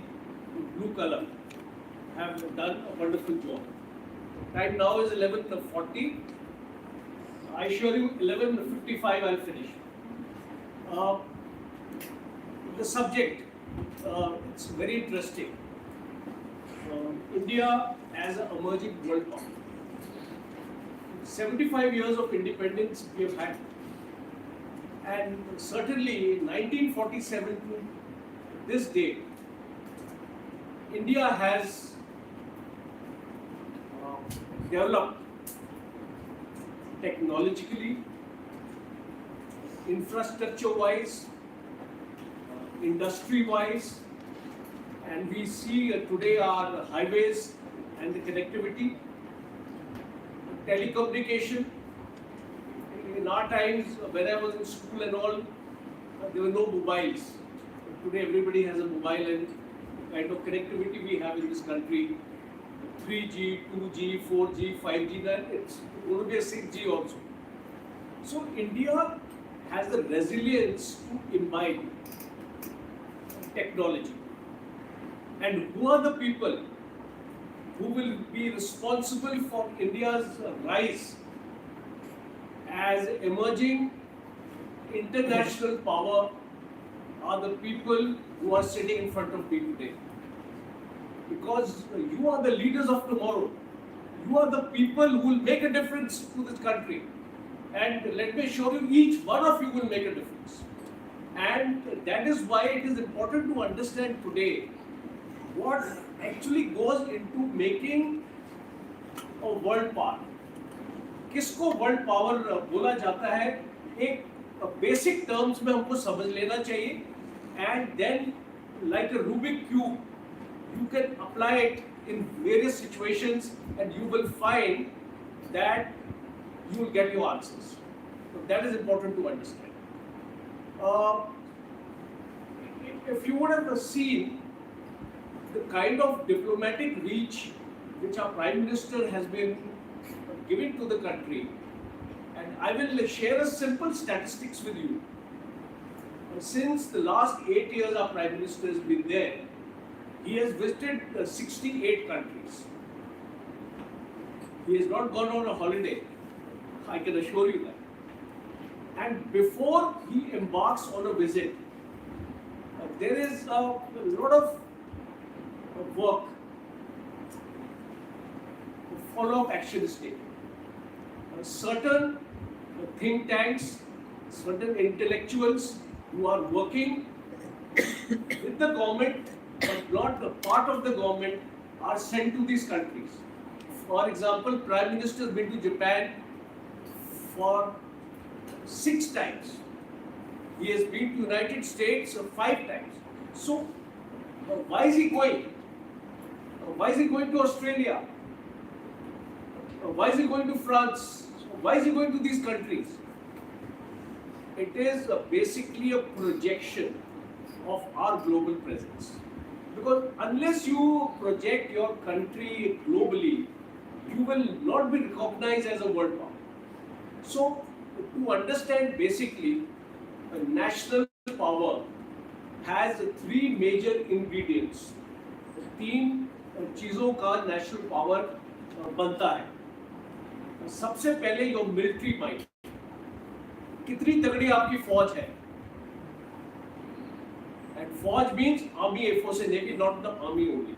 in blue color, have done a wonderful job. Time now is 11:40. I assure you, 11:55 I'll finish. Uh, the subject, it's very interesting. India as an emerging world power. 75 years of independence we have had. And certainly 1947 to this day, India has developed technologically, infrastructure-wise, industry-wise, and we see today our highways and the connectivity, telecommunication. In our times, when I was in school and all, there were no mobiles. Today everybody has a mobile, and the kind of connectivity we have in this country, 3G, 2G, 4G, 5G, then it's going to be a 6G also. So India has the resilience to imbibe technology. And who are the people who will be responsible for India's rise as emerging international power are the people who are sitting in front of me today. Because you are the leaders of tomorrow. You are the people who will make a difference to this country. And let me assure you, each one of you will make a difference. And that is why it is important to understand today what actually goes into making a world power. किसको world power बोला जाता है, एक basic terms में हमको समझ लेना चाहिए, and then like a Rubik cube you can apply it in various situations and you will find that you will get your answers. So that is important to understand. If you would have seen the kind of diplomatic reach which our Prime Minister has been giving to the country, and I will share a simple statistics with you. Since the last 8 years our Prime Minister has been there, he has visited 68 countries. He has not gone on a holiday, I can assure you that. And before he embarks on a visit, there is a lot of work, follow-up action is taken. Certain think tanks, certain intellectuals who are working with the government but not a part of the government are sent to these countries. For example, Prime Minister has been to Japan for 6 times. He has been to United States 5 times. So, why is he going? Why is he going to Australia? Why is he going to France? Why is he going to these countries? It is basically a projection of our global presence. Because unless you project your country globally, you will not be recognized as a world power. So, to understand basically, a national power has 3 major ingredients. 3 चीज़ों का national power बनता है. सबसे पहले your military might. कितनी तगड़ी आपकी फौज है? And फौज means army, air force and navy, not the army only.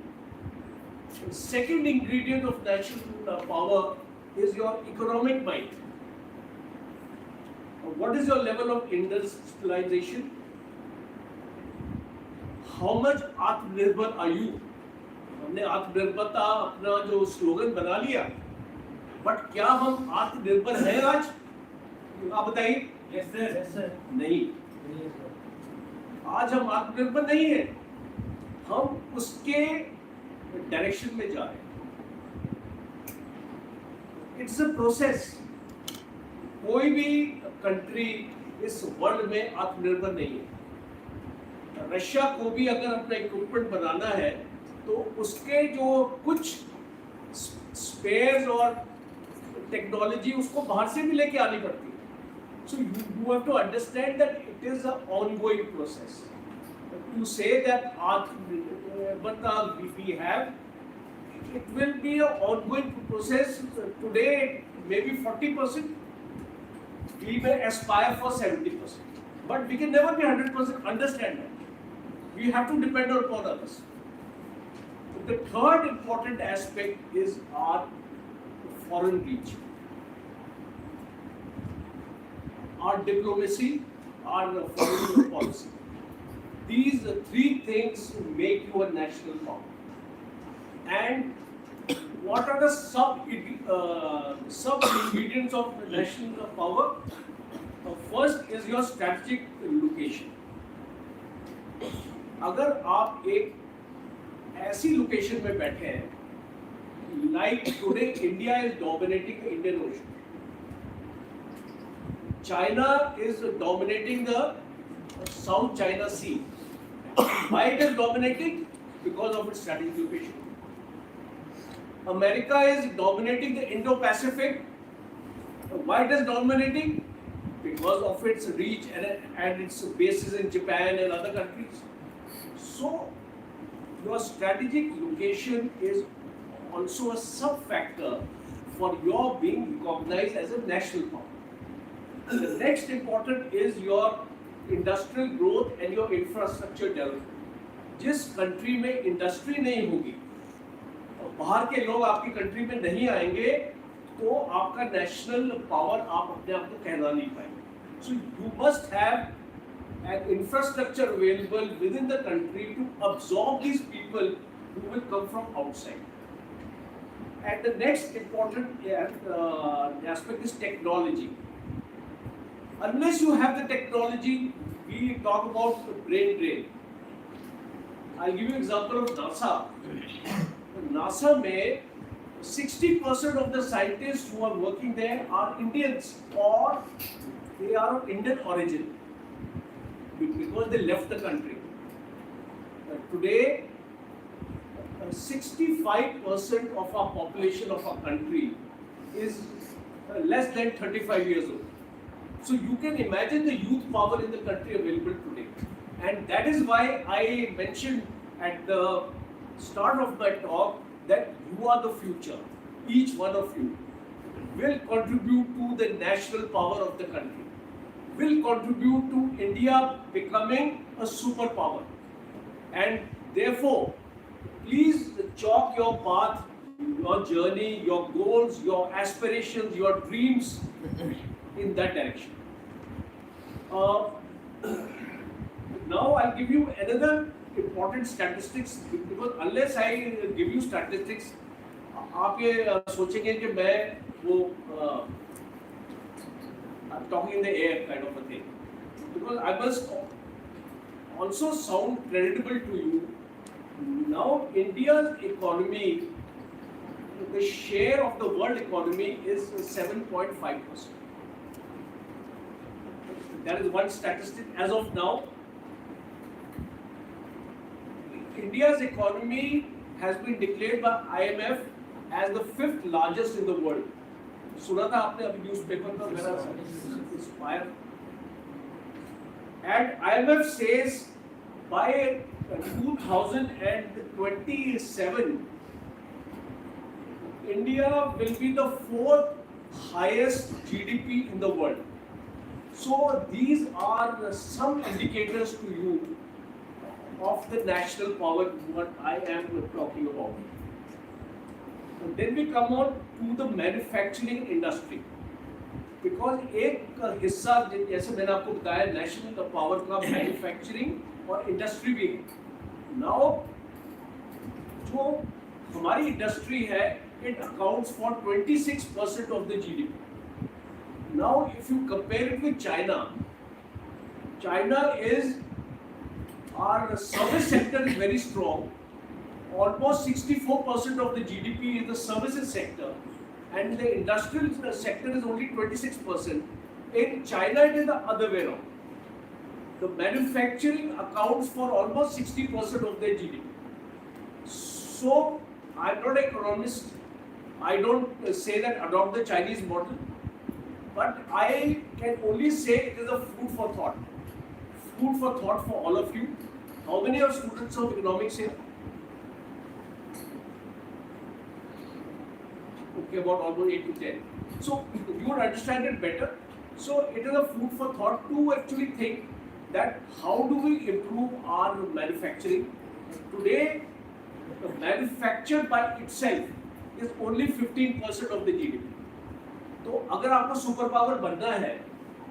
The second ingredient of national power is your economic might. What is your level of industrialization? How much आत्मनिर्भर are you? हमने आत्मनिर्भरता अपना जो slogan बना लिया, but क्या हम आत्मनिर्भर हैं आज? आप बताइए. Yes sir. Yes sir. नहीं. आज हम आत्मनिर्भर नहीं है. हम उसके डायरेक्शन में जा रहे हैं. It's a process. कोई भी कंट्री इस वर्ल्ड में आत्मनिर्भर नहीं है. रशिया को भी अगर अपना इक्विपमेंट बनाना है तो उसके जो कुछ स्पेयर्स और टेक्नोलॉजी उसको बाहर से भी लेके आनी पड़ती है. So you have to understand that it is an ongoing process. To say that we have, it will be an ongoing process. Today maybe 40%. We may aspire for 70%. But we can never be 100% understand that. We have to depend upon others. The third important aspect is our foreign reach, our diplomacy, our foreign policy. These three things make you a national power. And what are the sub ingredients of national power? First is your strategic location. अगर आप एक ऐसी location में बैठे हैं, like today India is dominating the Indian Ocean. China is dominating the South China Sea. Why it is dominating? Because of its strategic location. America is dominating the Indo-Pacific. Why it is dominating? Because of its reach and its bases in Japan and other countries. So, your strategic location is also a sub-factor for your being recognized as a national power. The next important is your industrial growth and your infrastructure development. जिस country में industry नहीं होगी, बाहर के लोग आपकी country में नहीं आएंगे, तो आपका नेशनल पावर आप अपने आप को कहला नहीं पाएंगे. So you must have an infrastructure available within the country to absorb these people who will come from outside. And the next important aspect is technology. Unless you have the technology, we talk about brain drain. I'll give you an example of NASA. NASA में 60% of the scientists who are working there are Indians or they are of Indian origin because they left the country. Today, 65% of our population of our country is less than 35 years old. So you can imagine the youth power in the country available today. And that is why I mentioned at the start of my talk that you are the future. Each one of you will contribute to the national power of the country, will contribute to India becoming a superpower. And therefore, please chalk your path, your journey, your goals, your aspirations, your dreams in that direction. Now I'll give you another important statistics because unless I give you statistics, आप ये सोचेंगे कि मैं वो I'm talking in the air kind of a thing, because I must also sound credible to you. Now India's economy, the share of the world economy is 7.5%. That is one statistic as of now. India's economy has been declared by IMF as the 5th largest in the world. सुना था आपने अभी newspaper पर मेरा inspire. And IMF says by 2027, India will be the 4th highest GDP in the world. So these are some indicators to you of the national power what I am talking about. And then we come on to the manufacturing industry. Because एक हिस्सा जैसे मैंने आपको बताया national power का manufacturing और industry भी है. Now जो हमारी इंडस्ट्री है it accounts for 26% of the GDP. Now if you compare it with China, China is our service sector is very strong. Almost 64% of the GDP is the services sector, and the industrial sector is only 26%. In China, it is the other way around. The manufacturing accounts for almost 60% of their GDP. So, I'm not an economist. I don't say that adopt the Chinese model, but I can only say it is a food for thought. Food for thought for all of you. How many are students of economics here? Okay, about almost 8 to 10. So you would understand it better. So it is a food for thought to actually think that how do we improve our manufacturing. Today, manufactured by itself is only 15% of the GDP. तो अगर आपको super power बनना है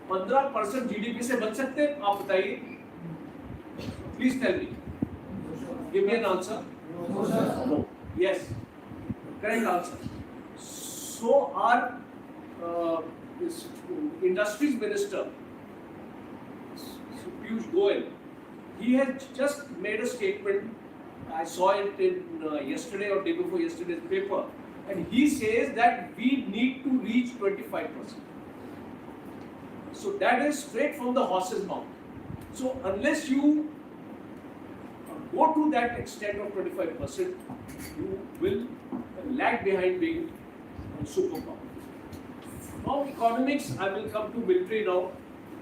15% GDP से बन सकते हैं, आप बताइए, please tell me, give me an answer. No. Yes, correct answer. So our this industries minister, Piyush Goyal, he has just made a statement. I saw it in yesterday or day before yesterday's paper, and he says that we need to reach 25%. So that is straight from the horse's mouth. So unless you go to that extent of 25%, you will lag behind being a superpower. From economics, I will come to military now,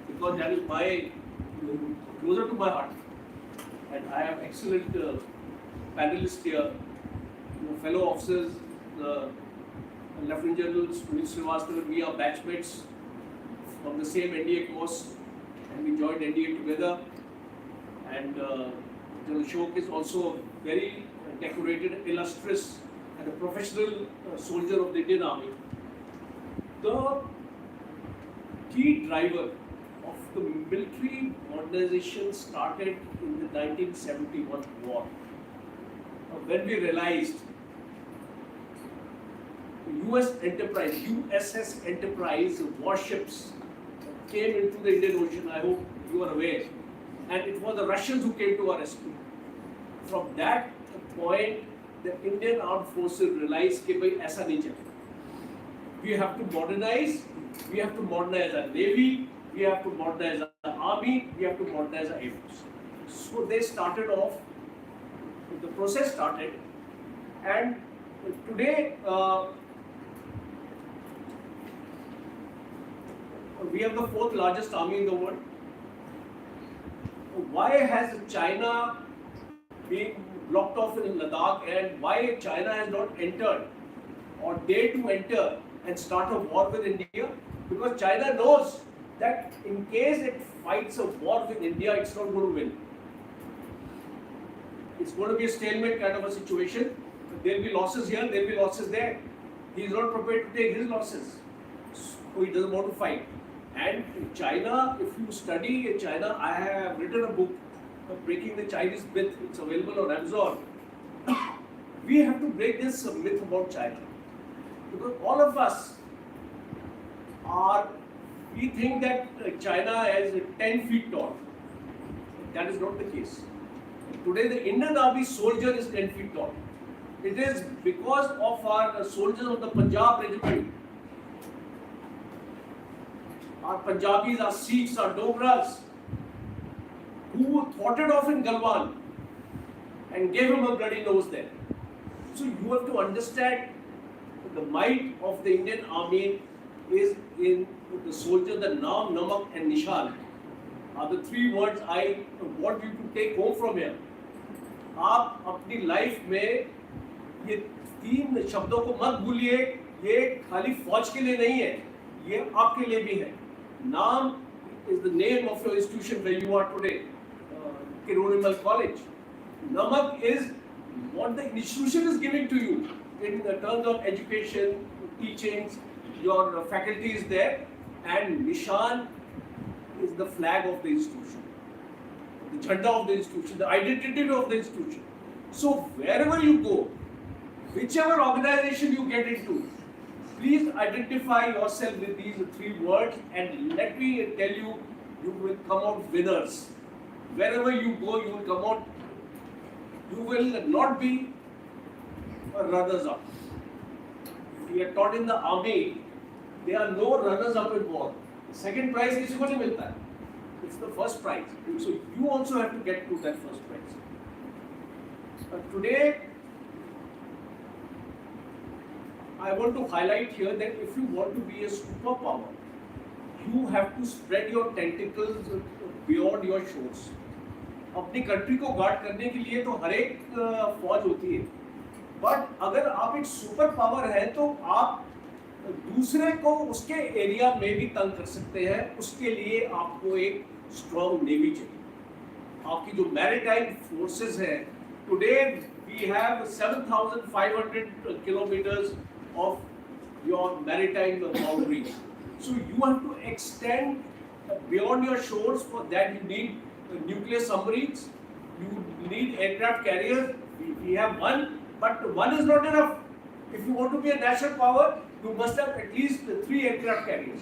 because that is closer to my heart. And I have excellent panelists here, fellow officers, Lieutenant General Sunil Srivastava, we are batchmates from the same NDA course, and we joined NDA together. And General Ashok is also a very decorated, illustrious, and a professional soldier of the Indian Army. The key driver of the military modernization started in the 1971 war, when we realized US Enterprise, USS Enterprise warships came into the Indian Ocean. I hope you are aware. And it was the Russians who came to our rescue. From that point, the Indian Armed Forces realized that aisa nahi chale. We have to modernize. We have to modernize our Navy. We have to modernize our Army. We have to modernize our Air Force. So they started off. The process started, and today we have the 4th largest army in the world. Why has China been blocked off in Ladakh, and why China has not entered or dared to enter and start a war with India? Because China knows that in case it fights a war with India, it's not going to win. It's going to be a stalemate kind of a situation. There will be losses here, there will be losses there. He is not prepared to take his losses. So he doesn't want to fight. And China, if you study China, I have written a book, Breaking the Chinese Myth. It's available on Amazon. We have to break this myth about China. Because all of us we think that China is 10 feet tall. That is not the case. Today the Indian Army soldier is 10 feet tall. It is because of our soldiers of the Punjab regiment. Our Punjabis, our Sikhs, our Dogras, who thwarted off in Galwan and gave him a bloody nose there. So you have to understand the might of the Indian Army is in the soldier. The Naam, Namak and Nishan are the 3 words I want you to take home from here. आप अपनी life में ये 3 शब्दों को मत भूलिए. ये खाली फौज के लिए नहीं है, ये आपके लिए भी है. Naam is the name of your institution where you are today, Kironimal College. Namak is what the institution is giving to you in terms of education, teachings, your faculty is there, and Nishan is the flag of the institution, the jhanda of the institution, the identity of the institution. So wherever you go, whichever organization you get into, please identify yourself with these 3 words, and let me tell you, you will come out winners. Wherever you go, you will come out, you will not be runners-up. We are taught in the army, there are no runners-up in war. The second prize किसी को नहीं मिलता है. It's the first prize. So you also have to get to that first prize. Today, I want to highlight here that if you want to be a superpower, you have to spread your tentacles beyond your shores. अपनी country को guard करने के लिए तो हर एक फौज होती है, बट अगर आप एक सुपर पावर है तो आप दूसरे को उसके एरिया में भी तंग कर सकते हैं. उसके लिए आपको एक strong navy चाहिए. आपकी जो maritime forces है, today we have 7,500 kilometers of your maritime boundaries. So you have to extend beyond your shores. For that you need nuclear submarines, you need aircraft carriers. We have one, but one is not enough. If you want to be a national power, you must have at least 3 aircraft carriers.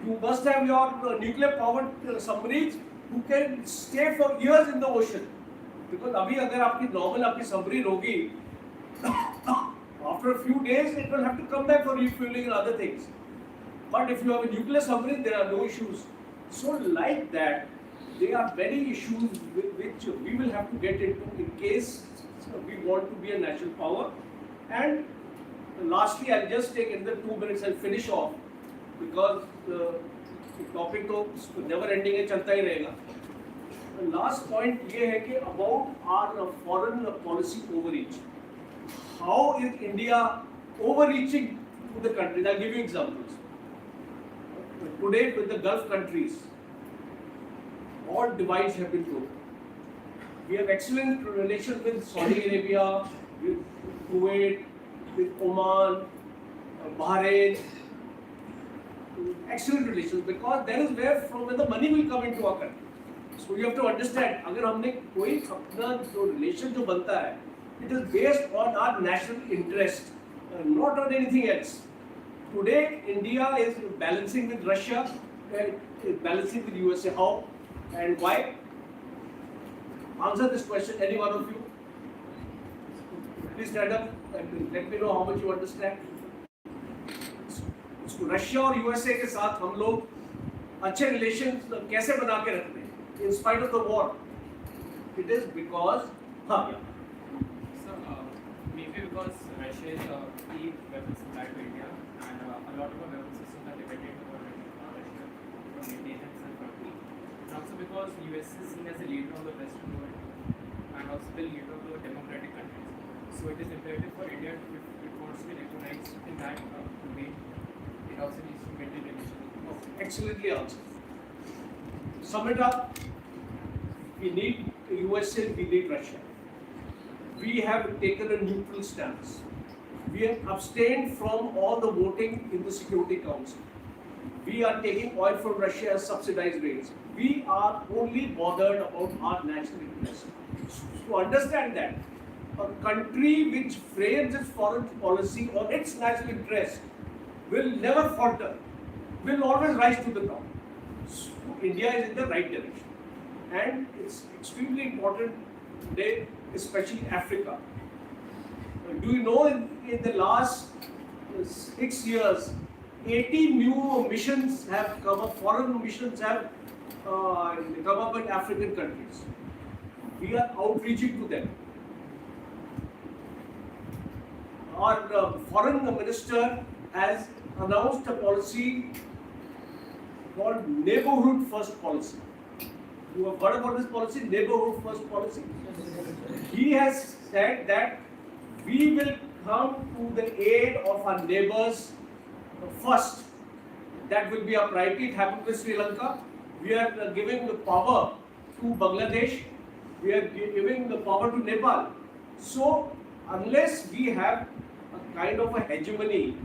You must have your nuclear powered submarines who can stay for years in the ocean. Because अभी अगर आपकी normal आपकी submarine होगी, after a few days it will have to come back for refueling and other things. But if you have a nuclear submarine, there are no issues. So like that, there are many issues which we will have to get into in case we want to be a national power. And lastly, I'll just take another 2 minutes and finish off because the topic तो never ending है, चलता ही रहेगा. The last point ये है कि about our foreign policy overreach. How is India overreaching to the countries? I'll give you examples. Today with the Gulf countries, all divides have been broken. We have excellent relations with Saudi Arabia, with Kuwait, with Oman, Bahrain. Excellent relations because that is where the money will come into our country. So you have to understand, अगर हमने कोई अपना जो relation जो बनता है, it is based on our national interest, not on anything else. Today, India is balancing with Russia, balancing with USA. How and why? Answer this question, any one of you. Please stand up and let me know how much you understand. Russia और USA के साथ हम लोग अच्छे relations कैसे बना के रखते हैं in spite of the war? It is because maybe because Russia is a key weapon supplier to India, and a lot of our weapon systems are dependent on Russia for maintenance and Turkey. And also because US is seen as a leader of the Western world and also the leader of the democratic countries. So it is imperative for India to, if it wants to be recognized in that domain, it also needs to maintain relations. Excellently answered. Sum it up. We need USA, we need Russia. We have taken a neutral stance. We have abstained from all the voting in the Security Council. We are taking oil from Russia as subsidized rates. We are only bothered about our national interest. To understand that, a country which frames its foreign policy on its national interest will never falter, will always rise to the top. So India is in the right direction. And it's extremely important today, especially Africa. Do you know in the last 6 years, 80 new missions have come up, foreign missions have come up in African countries. We are outreaching to them. Our foreign minister has announced a policy called Neighborhood First Policy. You have heard about this policy, Neighborhood First Policy? He has said that we will come to the aid of our neighbors first. That will be our priority. It happened with Sri Lanka. We are giving the power to Bangladesh. We are giving the power to Nepal. So, unless we have a kind of a hegemony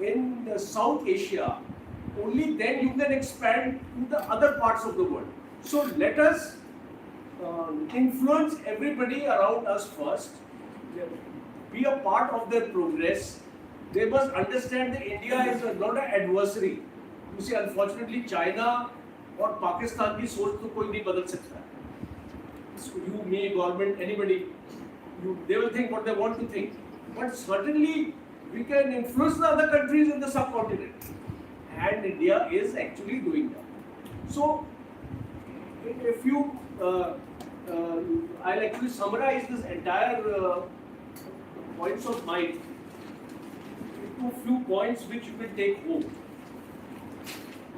in South Asia, only then you can expand to the other parts of the world. So, let us influence everybody around us first, be a part of their progress. They must understand that India is not an adversary. You see, unfortunately, China or Pakistan की सोच तो कोई नहीं बदल सकता. So you, me, government, anybody, they will think what they want to think. But certainly, we can influence the other countries in the subcontinent. And India is actually doing that. So, if you, I'll actually summarize this entire points of mine into a few points which you will take home.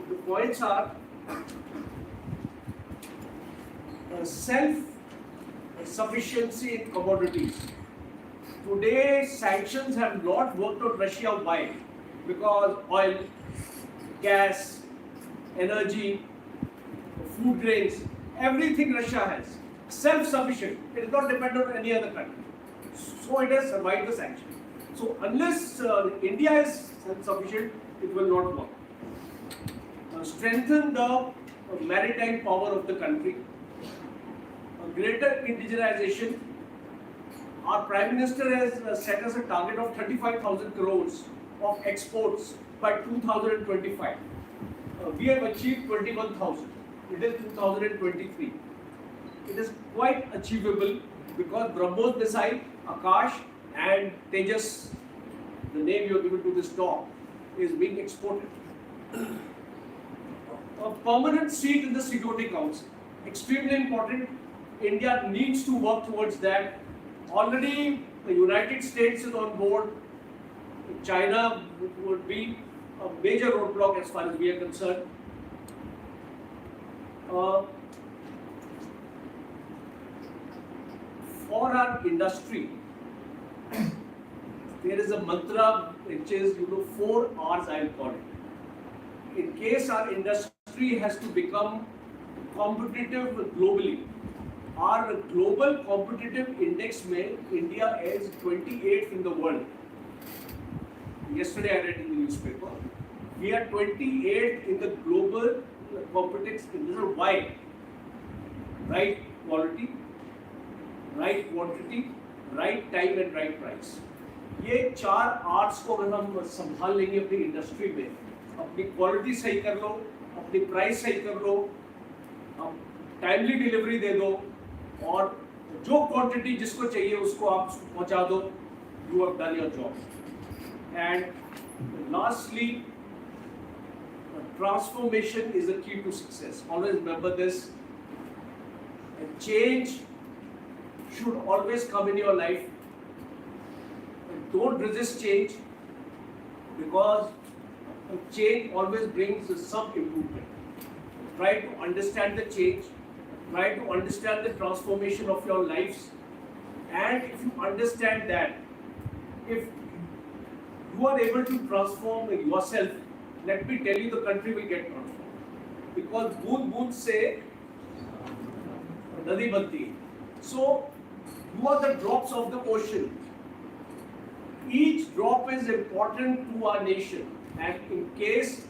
The points are self-sufficiency in commodities. Today, sanctions have not worked on Russia. Why? Because oil, gas, energy, food grains, everything Russia has. Self-sufficient. It is not dependent on any other country. So it has survived the sanction. So unless India is self-sufficient, it will not work. Strengthen the maritime power of the country. Greater indigenization. Our Prime Minister has set us a target of 35,000 crores of exports by 2025. We have achieved 21,000. It is 2023. It is quite achievable because BrahMos missile, Akash and Tejas, the name you have given to this talk, is being exported. A permanent seat in the Security Council, extremely important. India needs to work towards that. Already the United States is on board. China would be a major roadblock as far as we are concerned. For our industry, there is a mantra which is, 4 R's I will call it. In case our industry has to become competitive globally, our global competitive index mein India is 28th in the world. Yesterday I read in the newspaper. We are 28th in the global competitive index. Why? Right quality, right quantity, right time and right price. ये 4 arts को अगर हम संभाल लेंगे अपनी industry में, अपनी quality सही कर लो, अपनी प्राइस सही कर लो, टाइमली डिलीवरी दे दो और जो क्वांटिटी जिसको चाहिए उसको आप पहुंचा दो, you have done your job. And lastly, transformation is the key to success. Always remember this. A change should always come in your life. Don't resist change, because change always brings some improvement. Try to understand the change. Try to understand the transformation of your lives. And if you understand that, if you are able to transform yourself, let me tell you, the country will get transformed. Because boond boond se nadi banti hai. So you are the drops of the ocean. Each drop is important to our nation. And in case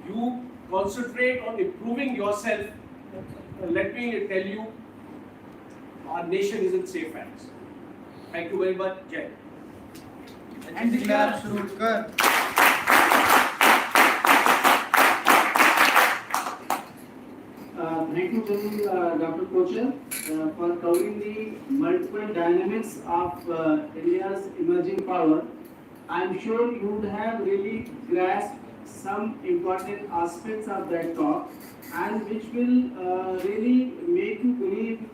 you concentrate on improving yourself, let me tell you, our nation is in safe hands. Thank you very much. Jai. And declare Surkar. Thank you, Dr. Kochar, for covering the multiple dynamics of India's emerging power. I am sure you would have really grasped some important aspects of that talk, and which will really make you believe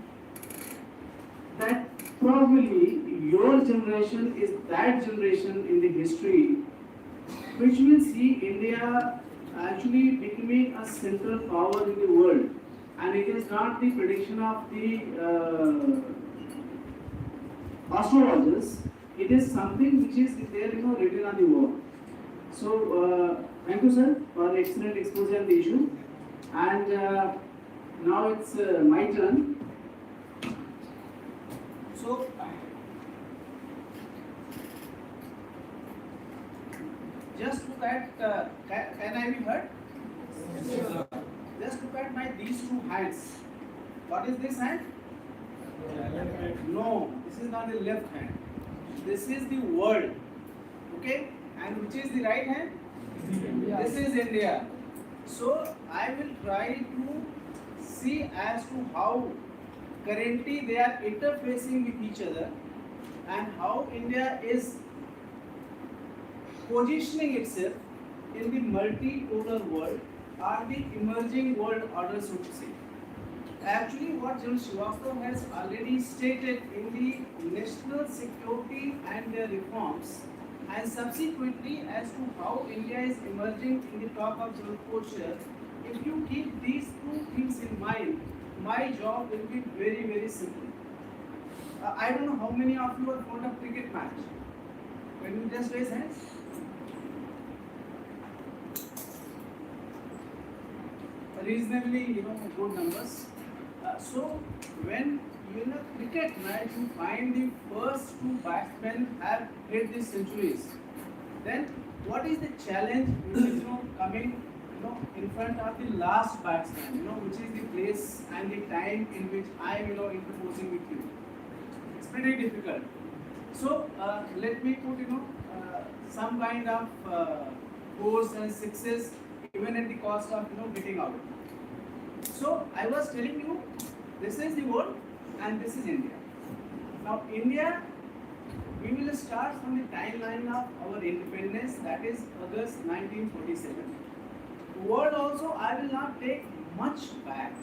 that probably your generation is that generation in the history which will see India actually becoming a central power in the world. And it is not the prediction of the astrologers, it is something which is there, written on the wall. So, thank you, sir, for excellent exposure on the issue. And now it's my turn. So, just look at, can I be heard? Yes. Just look at these two hands. What is this hand? No, this is not the left hand. This is the world. Okay? And which is the right hand? This is India. So I will try to see as to how currently they are interfacing with each other and how India is positioning itself in the multipolar world or the emerging world order, so to say. Actually, what General Srivastava has already stated in the national security and their reforms, and subsequently as to how India is emerging in the talk of General Kochar, if you keep these two things in mind, my job will be very, very simple. I don't know how many of you are fond of cricket match. Can you just raise hands? reasonably, good numbers. So when in a cricket match you find the first two batsmen have hit the centuries, then what is the challenge which is coming in front of the last batsman, which is the place and the time in which I am interposing with you. It's pretty difficult. So let me put some kind of fours and sixes even at the cost of getting out. So I was telling you, this is the world and this is India. Now India, we will start from the timeline of our independence, that is August 1947. World also I will not take much back,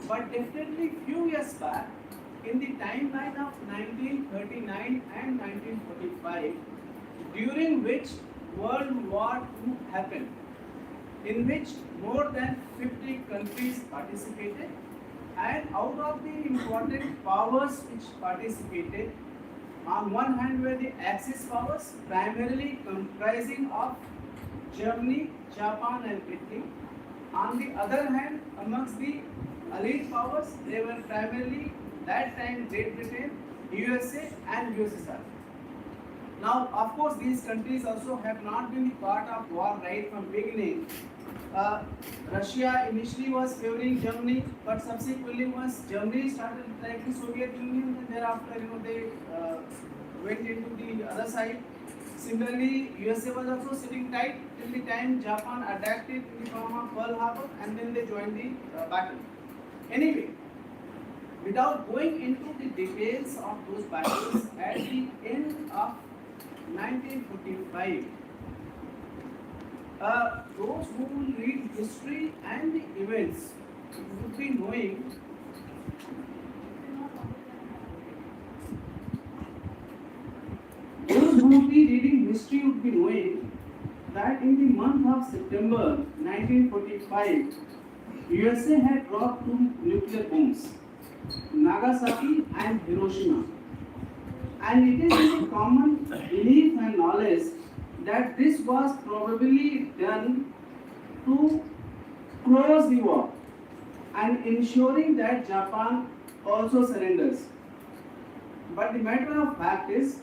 but definitely few years back, in the timeline of 1939 and 1945, during which World War II happened, in which more than 50 countries participated, and out of the important powers which participated, on one hand were the Axis powers, primarily comprising of Germany, Japan and Italy. On the other hand, amongst the allied powers, they were primarily that time Great Britain, USA and USSR. Now, of course, these countries also have not been part of war right from beginning. Russia initially was favoring Germany, but subsequently once Germany started like the Soviet Union, and thereafter they went into the other side. Similarly, USA was also sitting tight till the time Japan adapted in the form of Pearl Harbor, and then they joined the battle. Anyway, without going into the details of those battles, at the end of 1945, those who will read history and the events would be knowing those who would be reading history would be knowing that in the month of September 1945, USA had dropped two nuclear bombs, Nagasaki and Hiroshima. And it is a common belief and knowledge that this was probably done to close the war and ensuring that Japan also surrenders. But the matter of fact is,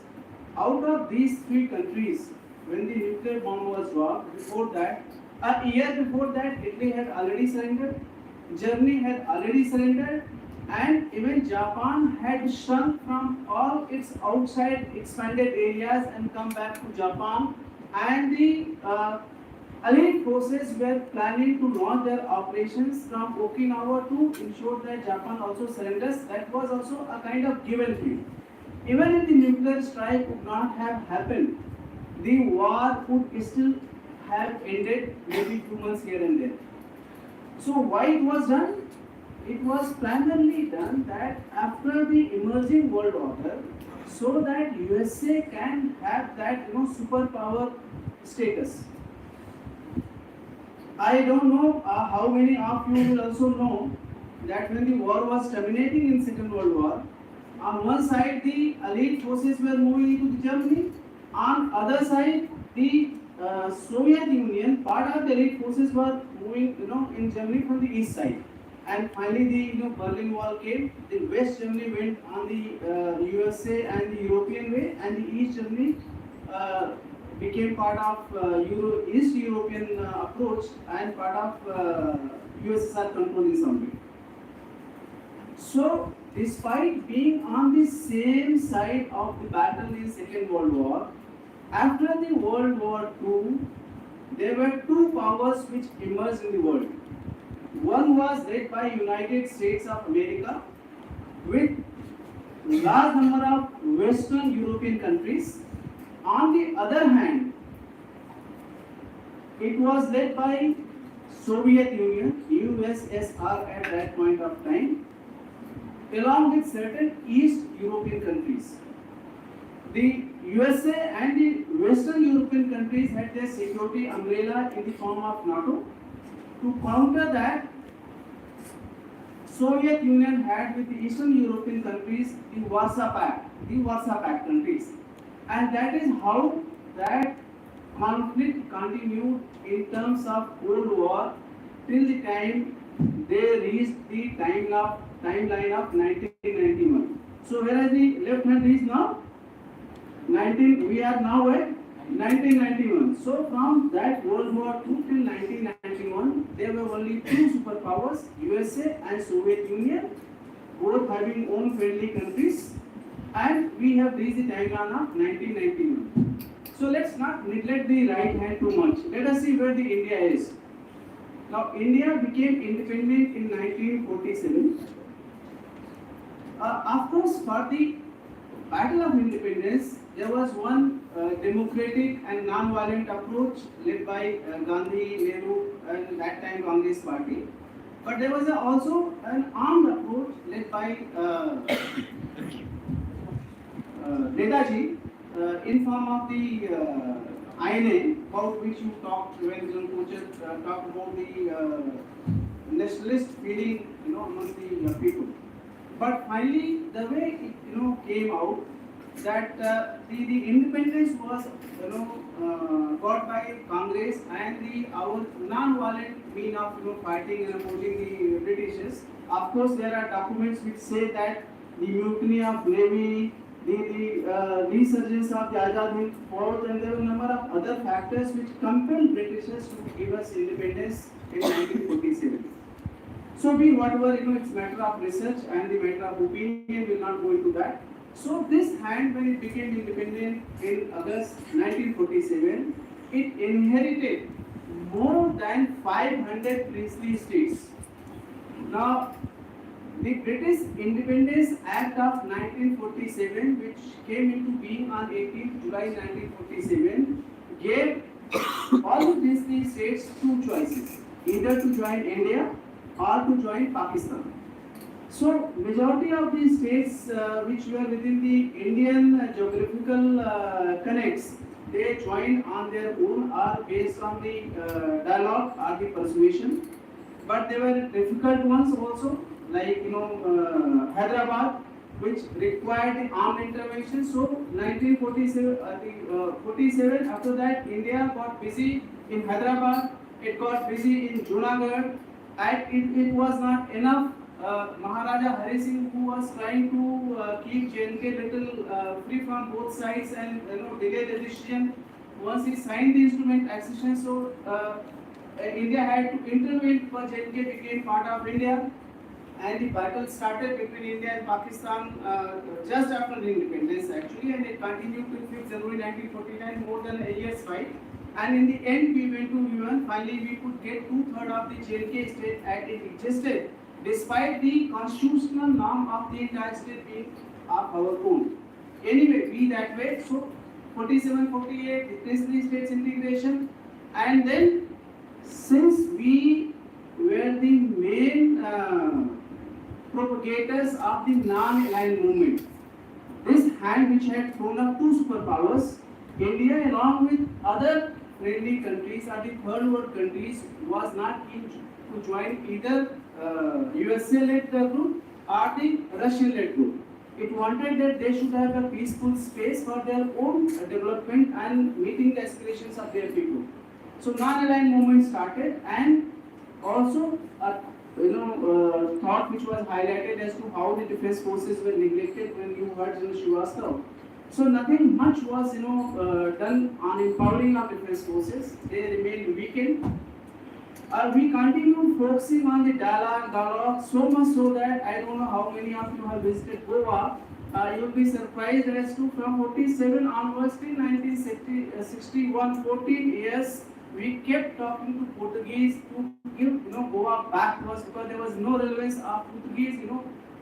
out of these three countries, when the nuclear bomb was dropped, before that, a year before that, Italy had already surrendered, Germany had already surrendered, and even Japan had shrunk from all its outside expanded areas and come back to Japan, and the allied forces were planning to launch their operations from Okinawa to ensure that Japan also surrenders. That was also a kind of give and take. Even if the nuclear strike would not have happened, the war would still have ended maybe 2 months here and there. So why it was done? It was primarily done that after the emerging world order, so that USA can have that superpower status. I don't know how many of you will also know that when the war was terminating in Second World War, on one side the allied forces were moving into Germany, on other side the Soviet Union, part of the allied forces were moving in Germany from the east side. And finally the Berlin Wall came, the West Germany went on the USA and the European way, and the East Germany became part of East European approach and part of USSR control in some way. So despite being on the same side of the battle in Second World War, after the World War II, there were two powers which emerged in the world. One was led by United States of America with large number of Western European countries. On the other hand, it was led by Soviet Union, USSR at that point of time, along with certain East European countries. The USA and the Western European countries had their security umbrella in the form of NATO. To counter that, Soviet Union had with the Eastern European countries the Warsaw Pact countries, and that is how that conflict continued in terms of Cold War till the time they reached the timeline of 1991. So whereas the left hand is now 19, we are now at 1991. So from that World War II till 1991, there were only two superpowers, USA and Soviet Union, both having own friendly countries, and we have reached the timeline of 1991. So let's not neglect the right hand too much. Let us see where the India is. Now India became independent in 1947. Of course, for the Battle of Independence, there was one democratic and non-violent approach led by Gandhi, Nehru, and that time Congress Party. But there was also an armed approach led by Netaji in form of the INA, about which you talked when John Kocher talked about the nationalist feeling, amongst the people. But finally, the way it came out that the independence was got by Congress and our non-violent mean of fighting and opposing the Britishers. Of course, there are documents which say that the mutiny of Navy, the resurgence of the Azad Hind Fauj, and there were a number of other factors which compelled Britishers to give us independence in 1947. So whatever, it's matter of research and the matter of opinion, will not go into that. So this hand, when it became independent in August 1947, it inherited more than 500 princely states. Now, the British Independence Act of 1947, which came into being on 18th July 1947, gave all the princely states two choices, either to join India or to join Pakistan. So majority of these states which were within the Indian geographical connects, they joined on their own or based on the dialogue or the persuasion. But there were difficult ones also, like Hyderabad, which required the armed intervention. So 1947, 47, after that India got busy in Hyderabad, it got busy in Junagadh, and it was not enough. Maharaja Hari Singh, who was trying to keep J&K little free from both sides and delay the decision, once he signed the instrument accession, so India had to intervene because J&K became part of India, and the battle started between India and Pakistan just after the independence actually, and it continued till 5th January 1949, more than a year's fight. And in the end, we went to UN. Finally, we could get 2/3 of the J&K state act. It existed, despite the constitutional norm of the entire state being of our own. Anyway, be that way. So 47, 48, the princely states integration, and then since we were the main propagators of the non-aligned movement, this hand which had thrown up two superpowers, India along with other friendly countries or the third world countries, was not keen to join either USA-led group or the Russian-led group. It wanted that they should have a peaceful space for their own development and meeting the aspirations of their people. So non-aligned movement started, and also thought which was highlighted as to how the defense forces were neglected when you heard General Srivastava. So nothing much was done on empowering of defense forces. They remained weakened. We continue focusing on the dialogue, so much so that I don't know how many of you have visited Goa. You'll be surprised as to from 47 onwards till 1961, 14 years, we kept talking to Portuguese to give Goa back to us, because there was no relevance of Portuguese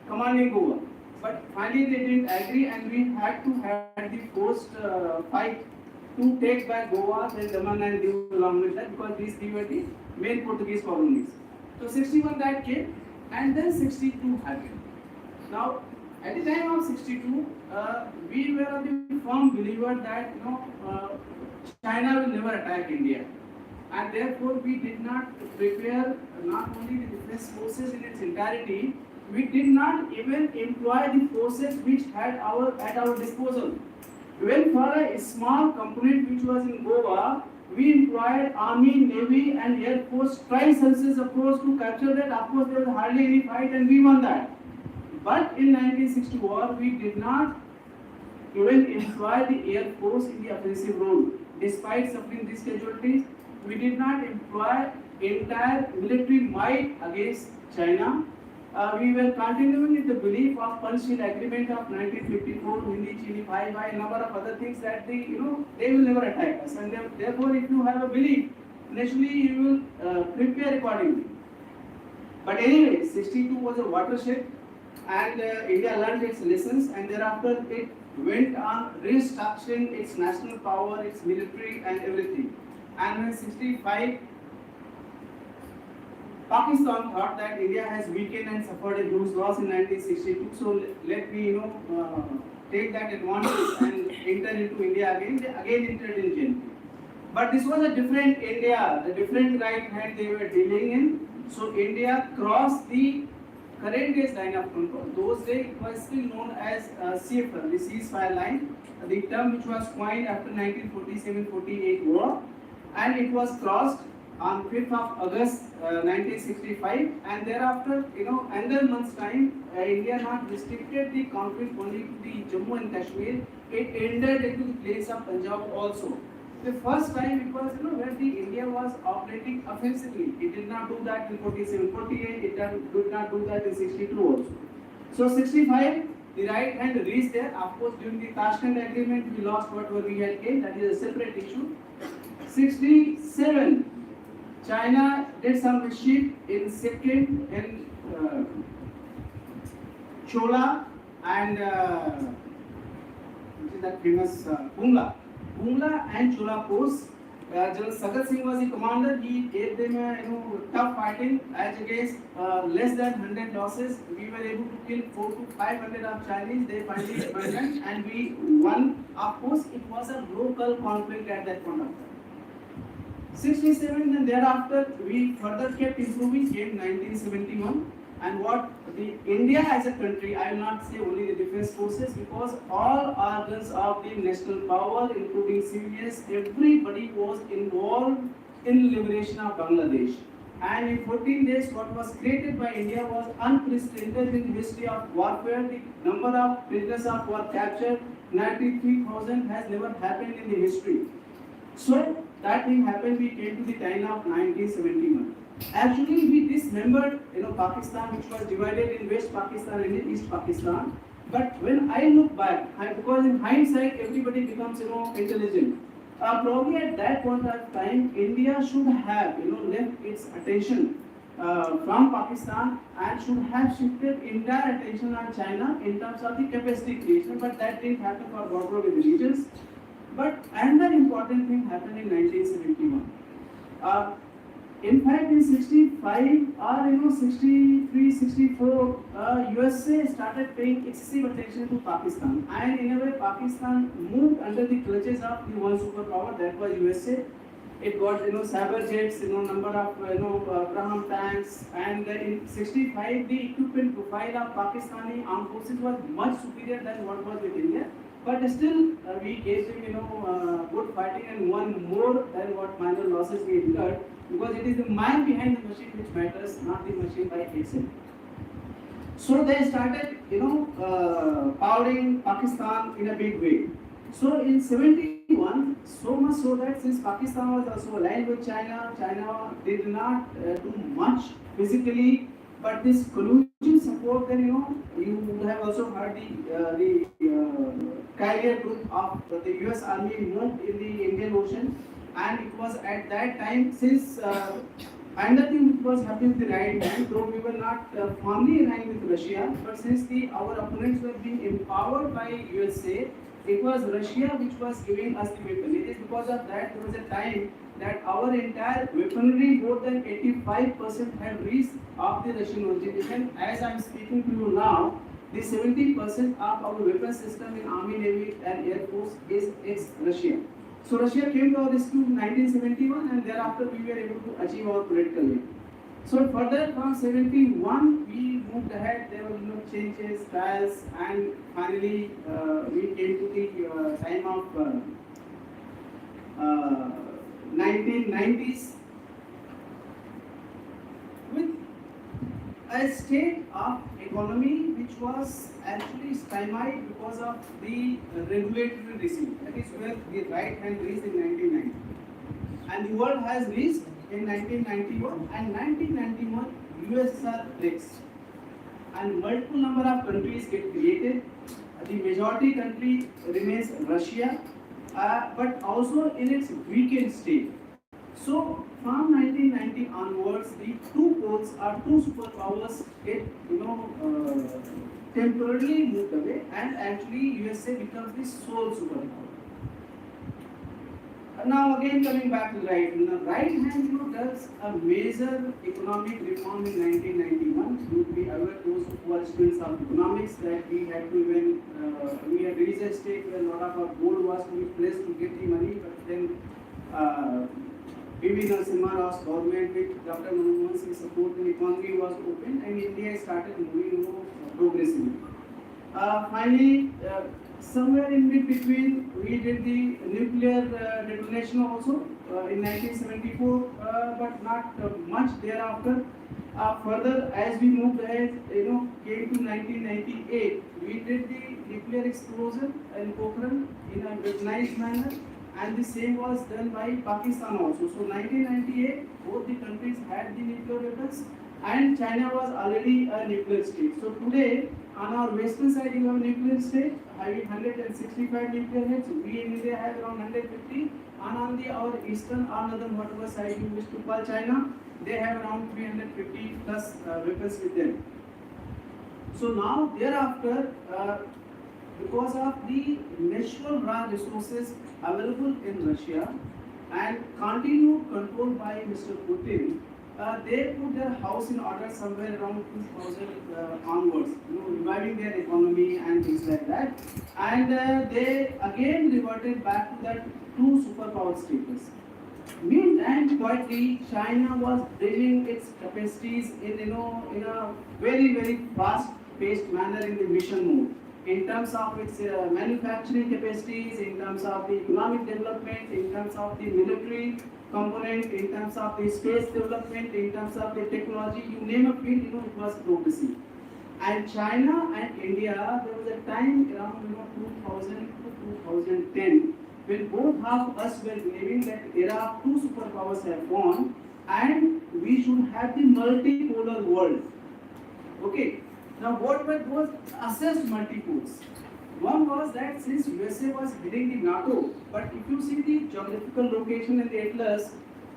commanding Goa. But finally they didn't agree, and we had to have the forced fight to take back Goa, then Daman and Diu along with that, because these three were the main Portuguese colonies. So 61 that came, and then 62 happened. Now at the time of 62, we were of the firm believer that China will never attack India, and therefore we did not prepare not only the defense forces in its entirety, we did not even employ the forces which had at our disposal. Even for a small component which was in Goa, We employed Army, Navy and Air Force tri-services approach to capture that. Of course, there was hardly any fight and we won that. But in 1960 war, we did not even employ the Air Force in the offensive role. Despite suffering these casualties, we did not employ entire military might against China. We were continuing with the belief of Panchshil Agreement of 1954, Hindi Chini Bhai Bhai, a number of other things that they will never attack us. And therefore, if you have a belief, naturally you will prepare accordingly. But anyway, 62 was a watershed, and India learned its lessons, and thereafter it went on restructuring its national power, its military, and everything. And when 65, Pakistan thought that India has weakened and suffered a huge loss in 1962. So let me, take that advantage and enter into India again. They again entered in JNP. But this was a different India, the different right hand they were dealing in. So India crossed the current day's line of control. Those days it was still known as CFR, the ceasefire line, the term which was coined after 1947-48 war, and it was crossed on 5th of August 1965, and thereafter, another month's time, India not restricted the conflict only to the Jammu and Kashmir, it ended into the place of Punjab also. The first time it was, where the India was operating offensively. It did not do that in 47-48, it did not do that in 62 also. So 65, the right hand reached there. Of course, during the Tashkent Agreement, we lost whatever we had gained, that is a separate issue. 67, China did some mischief in Sikkim, in Chola, and which is that famous Bungla. Bungla and Chola posts. General Sagat Singh was the commander. He gave them tough fighting as against less than 100 losses. We were able to kill 400 to 500 of Chinese. They finally abandoned and we won. Of course, it was a local conflict at that point of time. 67 and thereafter we further kept improving, came 1971, and what the India as a country, I will not say only the defense forces, because all organs of the national power including civilians, everybody was involved in liberation of Bangladesh. And in 14 days what was created by India was unprecedented in the history of warfare. The number of prisoners of war captured, 93,000, has never happened in the history. So that thing happened, we came to the time of 1971. Actually, we dismembered, Pakistan, which was divided in West Pakistan and in East Pakistan. But when I look back, because in hindsight everybody becomes, intelligent. Probably at that point of time, India should have, left its attention from Pakistan and should have shifted entire attention on China in terms of the capacity creation. But that didn't happen for whatever with the regions. But another important thing happened in 1971. In fact, in 65 or 63, 64, USA started paying excessive attention to Pakistan, and in a way, Pakistan moved under the clutches of the one superpower, that was USA. It got cyber jets, number of Abraham tanks, and in 65 the equipment profile of Pakistani armed forces was much superior than what was with India. But still, we gave them, good fighting and won more than what minor losses we incurred, because it is the man behind the machine which matters, not the machine by itself. So they started, powering Pakistan in a big way. So in 71, so much so that since Pakistan was also aligned with China, China did not do much physically, but this collusion support, then you would have also heard the carrier group of the US Army moved in the Indian Ocean, and it was at that time, since another thing which was happening with the right hand, though we were not firmly aligned with Russia, but since our opponents were being empowered by USA, it was Russia which was giving us the weapon. It is because of that there was a time that our entire weaponry, more than 85% have reached of the Russian origin. As I am speaking to you now, the 70% of our weapon system in Army, Navy and Air Force is ex-Russia. So Russia came to our rescue in 1971, and thereafter we were able to achieve our political aim. So further from 71, we moved ahead, there were changes, trials, and finally we came to the time of 1990s with a state of economy which was actually stymied because of the regulatory regime. That is where the right hand reached in 1990. And the world has reached in 1991, and 1991 USSR breaks. And multiple number of countries get created. The majority country remains Russia, but also in its weakened state. So from 1990 onwards, the two poles or two superpowers get temporarily moved away, and actually USA becomes the sole superpower. Now again coming back to the right, the right hand does a major economic reform in 1991. You would be aware, those who are students of economics, that we had to even we had reached a state where a lot of our gold was to be placed to get the money, but then PV Narasimha Rao's government with Dr. Manmohan Singh's support, the economy was open and India started moving progressively. Finally, somewhere in between, we did the nuclear detonation also in 1974, but not much thereafter. Further, as we moved ahead, came to 1998, we did the nuclear explosion in Pokhran in a recognized manner, and the same was done by Pakistan also. So 1998, both the countries had the nuclear weapons, and China was already a nuclear state. So today, on our western side, you have a nuclear state having 165 nuclear heads. We in India have around 150. And on our eastern or northern, whatever side you wish to call China, they have around 350 plus weapons with them. So now thereafter, because of the natural raw resources available in Russia and continued control by Mr. Putin, they put their house in order somewhere around 2000 onwards, reviving their economy and things like that. And they again reverted back to that two superpower status. Meantime, quietly, China was building its capacities in a very fast-paced manner in the mission mode. In terms of its manufacturing capacities, in terms of the economic development, in terms of the military component, in terms of the space development, in terms of the technology, you name a field, it was progressing. And China and India, there was a time around 2000 to 2010 when both of us were believing that era of two superpowers have gone and we should have the multipolar world. Okay. Now what were those assessed multipoles? One was that since USA was heading the NATO, but if you see the geographical location in the atlas,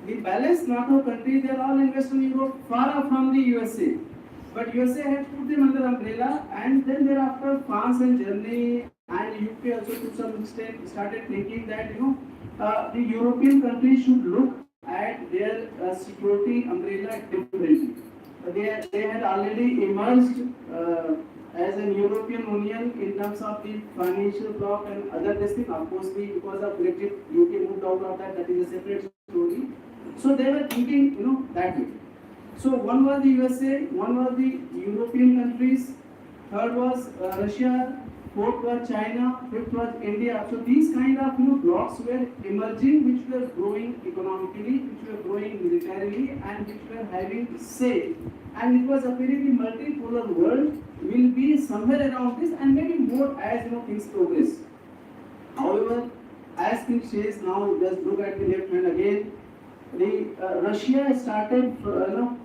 the balanced NATO countries, they are all in Western Europe, far off from the USA. But USA had put them under umbrella, and then thereafter France and Germany and UK also to some extent started thinking that the European countries should look at their security umbrella differently. They had already emerged as an European Union in terms of the financial bloc and other things. Of course, because of Brexit, UK moved out of that. That is a separate story. So they were thinking, that way. So one was the USA, one was the European countries, third was Russia, fourth was China, fifth was India. So these kind of blocks were emerging, which were growing economically, which were growing militarily, and which were having say. And it was appearing the multipolar world will be somewhere around this, and maybe more as things progress. However, as things change now, just look at the left hand again. Russia started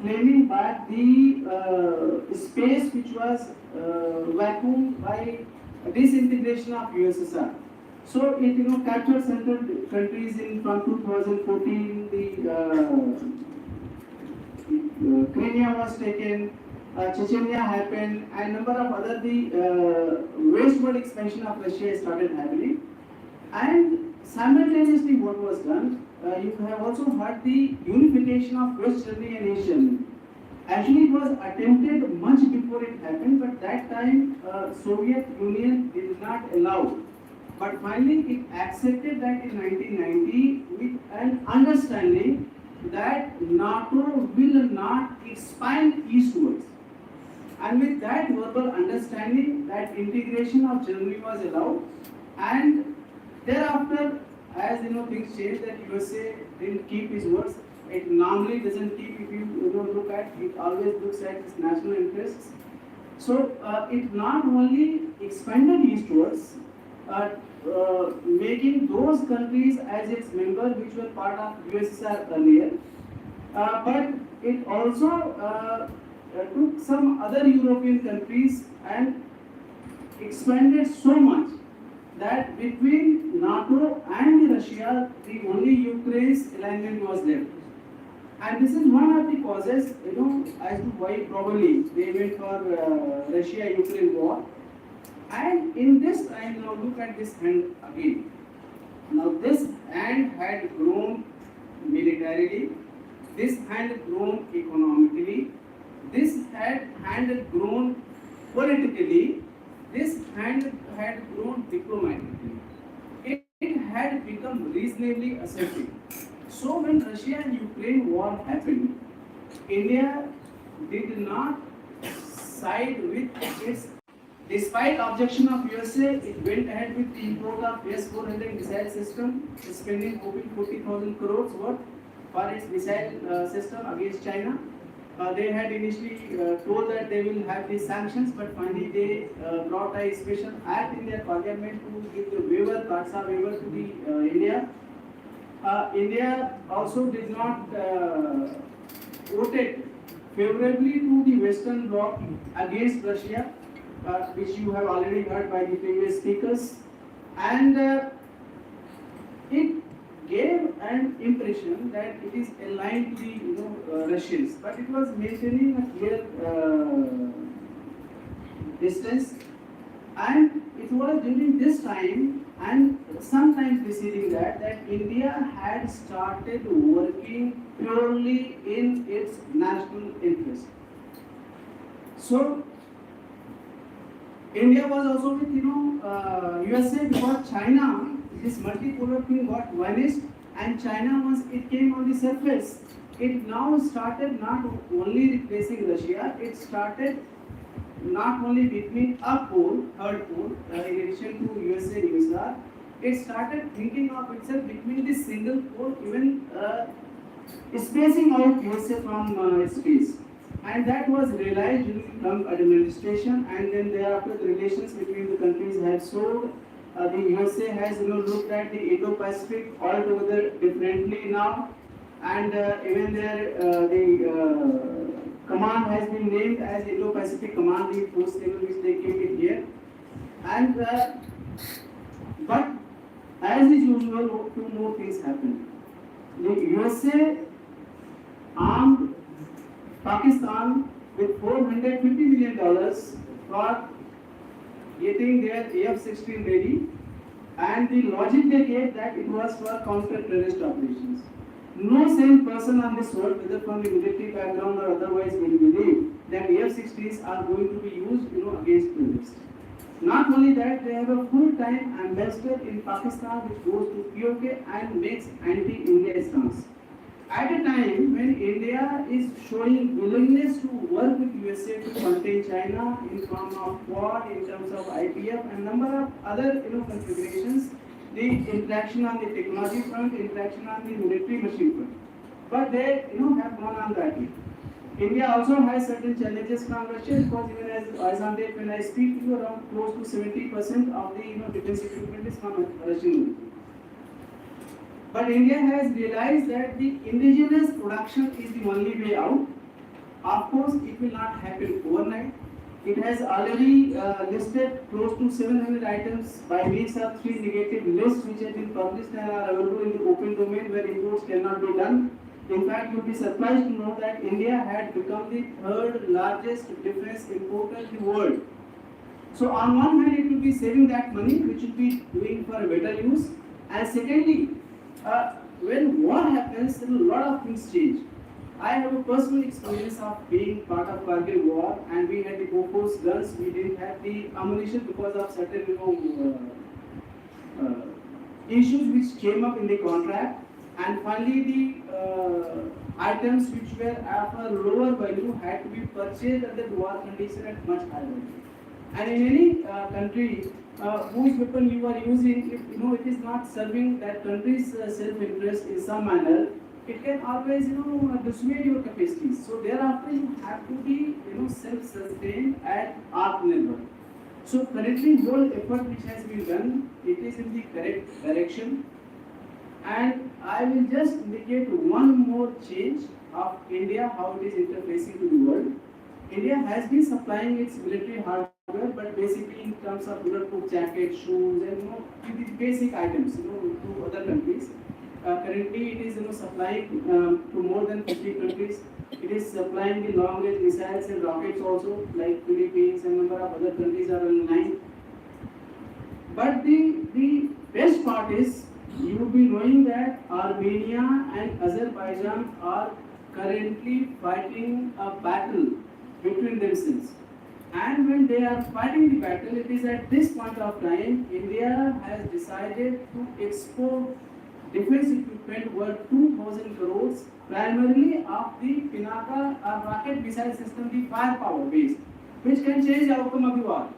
claiming back the space which was vacuumed by disintegration of USSR. So it captured certain countries from 2014. The Crimea was taken, Chechnya happened, and number of other westward expansion of Russia started happening. And simultaneously, what was done? You have also heard the unification of West Germany and East Germany. Actually, it was attempted much before it happened, but that time Soviet Union did not allow. But finally, it accepted that in 1990 with an understanding that NATO will not expand eastwards. And with that verbal understanding, that integration of Germany was allowed, and thereafter as things changed, that USA didn't keep his words. It normally doesn't keep. If you look at it, always looks at its national interests. So it not only expanded eastwards, making those countries as its member which were part of USSR earlier, but it also took some other European countries and expanded so much that between NATO and Russia, the only Ukraine's alignment was left. And this is one of the causes, as to why probably they went for Russia-Ukraine war. And in this time, now look at this hand again. Now this hand had grown militarily, this hand grown economically, this hand had grown politically, this hand had grown diplomatically. It had become reasonably assertive. So when Russia and Ukraine war happened, India did not side with its. Despite objection of USA, it went ahead with the import of S-400 missile system, spending 40,000 crores worth for its missile system against China. They had initially told that they will have these sanctions, but finally they brought a special act in their parliament to give the waiver, CARSA waiver to the India. India also did not voted favorably to the Western bloc against Russia, which you have already heard by the previous speakers, and it gave an impression that it is aligned to the Russians, but it was maintaining a clear distance, and it was during this time and sometimes preceding that India had started working purely in its national interest. So India was also with USA, because China, this multipolar thing got vanished, and China, once it came on the surface, it now started not only replacing Russia, it started not only between a pole, third pole, in addition to USA and USSR, it started thinking of itself between this single pole, even spacing out USA from its space. And that was realized during the Trump administration, and then thereafter the relations between the countries have soared. The USA has looked at the Indo-Pacific altogether differently now, and even there the command has been named as Indo-Pacific Command, the force level which they keep it here. And but as is usual, two more things happened. The USA armed Pakistan with $450 million for getting their AF-16 ready, and the logic they gave that it was for counter-terrorist operations. No sane person on this world, whether from the military background or otherwise, will believe that AF-16s are going to be used, against terrorists. Not only that, they have a full-time ambassador in Pakistan which goes to POK and makes anti-India stance. At a time when India is showing willingness to work with USA to contain China in form of Quad, in terms of IPF, and number of other configurations, the interaction on the technology front, interaction on the military machine front. But they have gone on that way. India also has certain challenges from Russia, because even as on date when I speak to you, around close to 70% of the defense equipment is from Russian. But India has realized that the indigenous production is the only way out. Of course, it will not happen overnight. It has already listed close to 700 items by means of 3 negative lists which have been published and are available in the open domain where imports cannot be done. In fact, you will be surprised to know that India had become the third largest defense importer in the world. So on one hand, it will be saving that money, which will be doing for a better use. And secondly, when war happens, a lot of things change. I have a personal experience of being part of Kargil war, and we had the Bofors guns. We didn't have the ammunition because of certain issues which came up in the contract. And finally, the items which were of a lower value had to be purchased under the war condition at much higher value. And in any country, whose weapon you are using, if it is not serving that country's self-interest in some manner, it can always dissuade your capacities. So thereafter you have to be self-sustained at Atmanirbhar. So currently whole effort which has been done, it is in the correct direction. And I will just indicate one more change of India, how it is interfacing to the world. India has been supplying its military hardware, but basically in terms of bulletproof jackets, shoes, and the basic items, to other countries. Currently, it is supplying to more than 50 countries. It is supplying the long-range missiles and rockets also, like Philippines and number of other countries are in line. But the best part is you will be knowing that Armenia and Azerbaijan are currently fighting a battle between themselves. And when they are fighting the battle, it is at this point of time India has decided to export defense equipment worth 2,000 crores, primarily of the Pinaka rocket missile system, the firepower based, which can change the outcome of the war.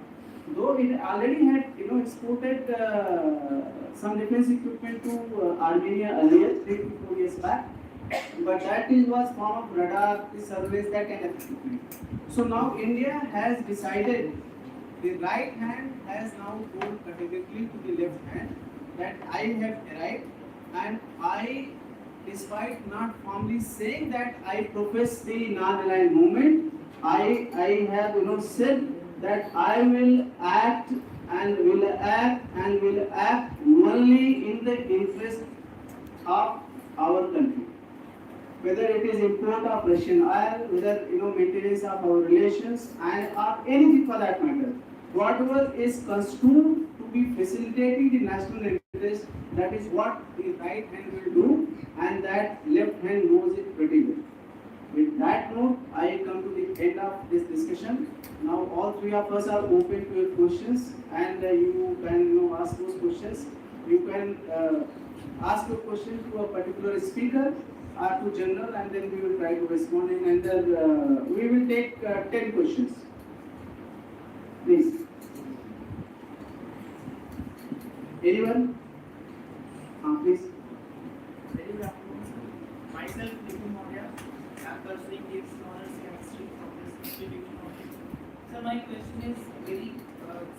Though it already had exported some defense equipment to Armenia earlier, 3 to 4 years back, but that is was form of radar, the surveys, that kind of equipment. So now India has decided, the right hand has now told categorically to the left hand that I have arrived, and I, despite not formally saying that I profess the non-aligned movement, I have said that I will act and will act and will act only in the interest of our country. Whether it is import of Russian oil, whether maintenance of our relations, and or anything for that matter, whatever is construed to be facilitating the national interest, that is what the right hand will do, and that left hand knows it pretty well. With that note, I come to the end of this discussion. Now all three of us are open to your questions, and you can ask those questions. You can ask your question to a particular speaker or to general, and then we will try to respond. And then we will take 10 questions. Please. Anyone? Please. Very good afternoon, sir. Myself, Nitin Maurya. I am pursuing its honors chemistry from this institution only. So my question is very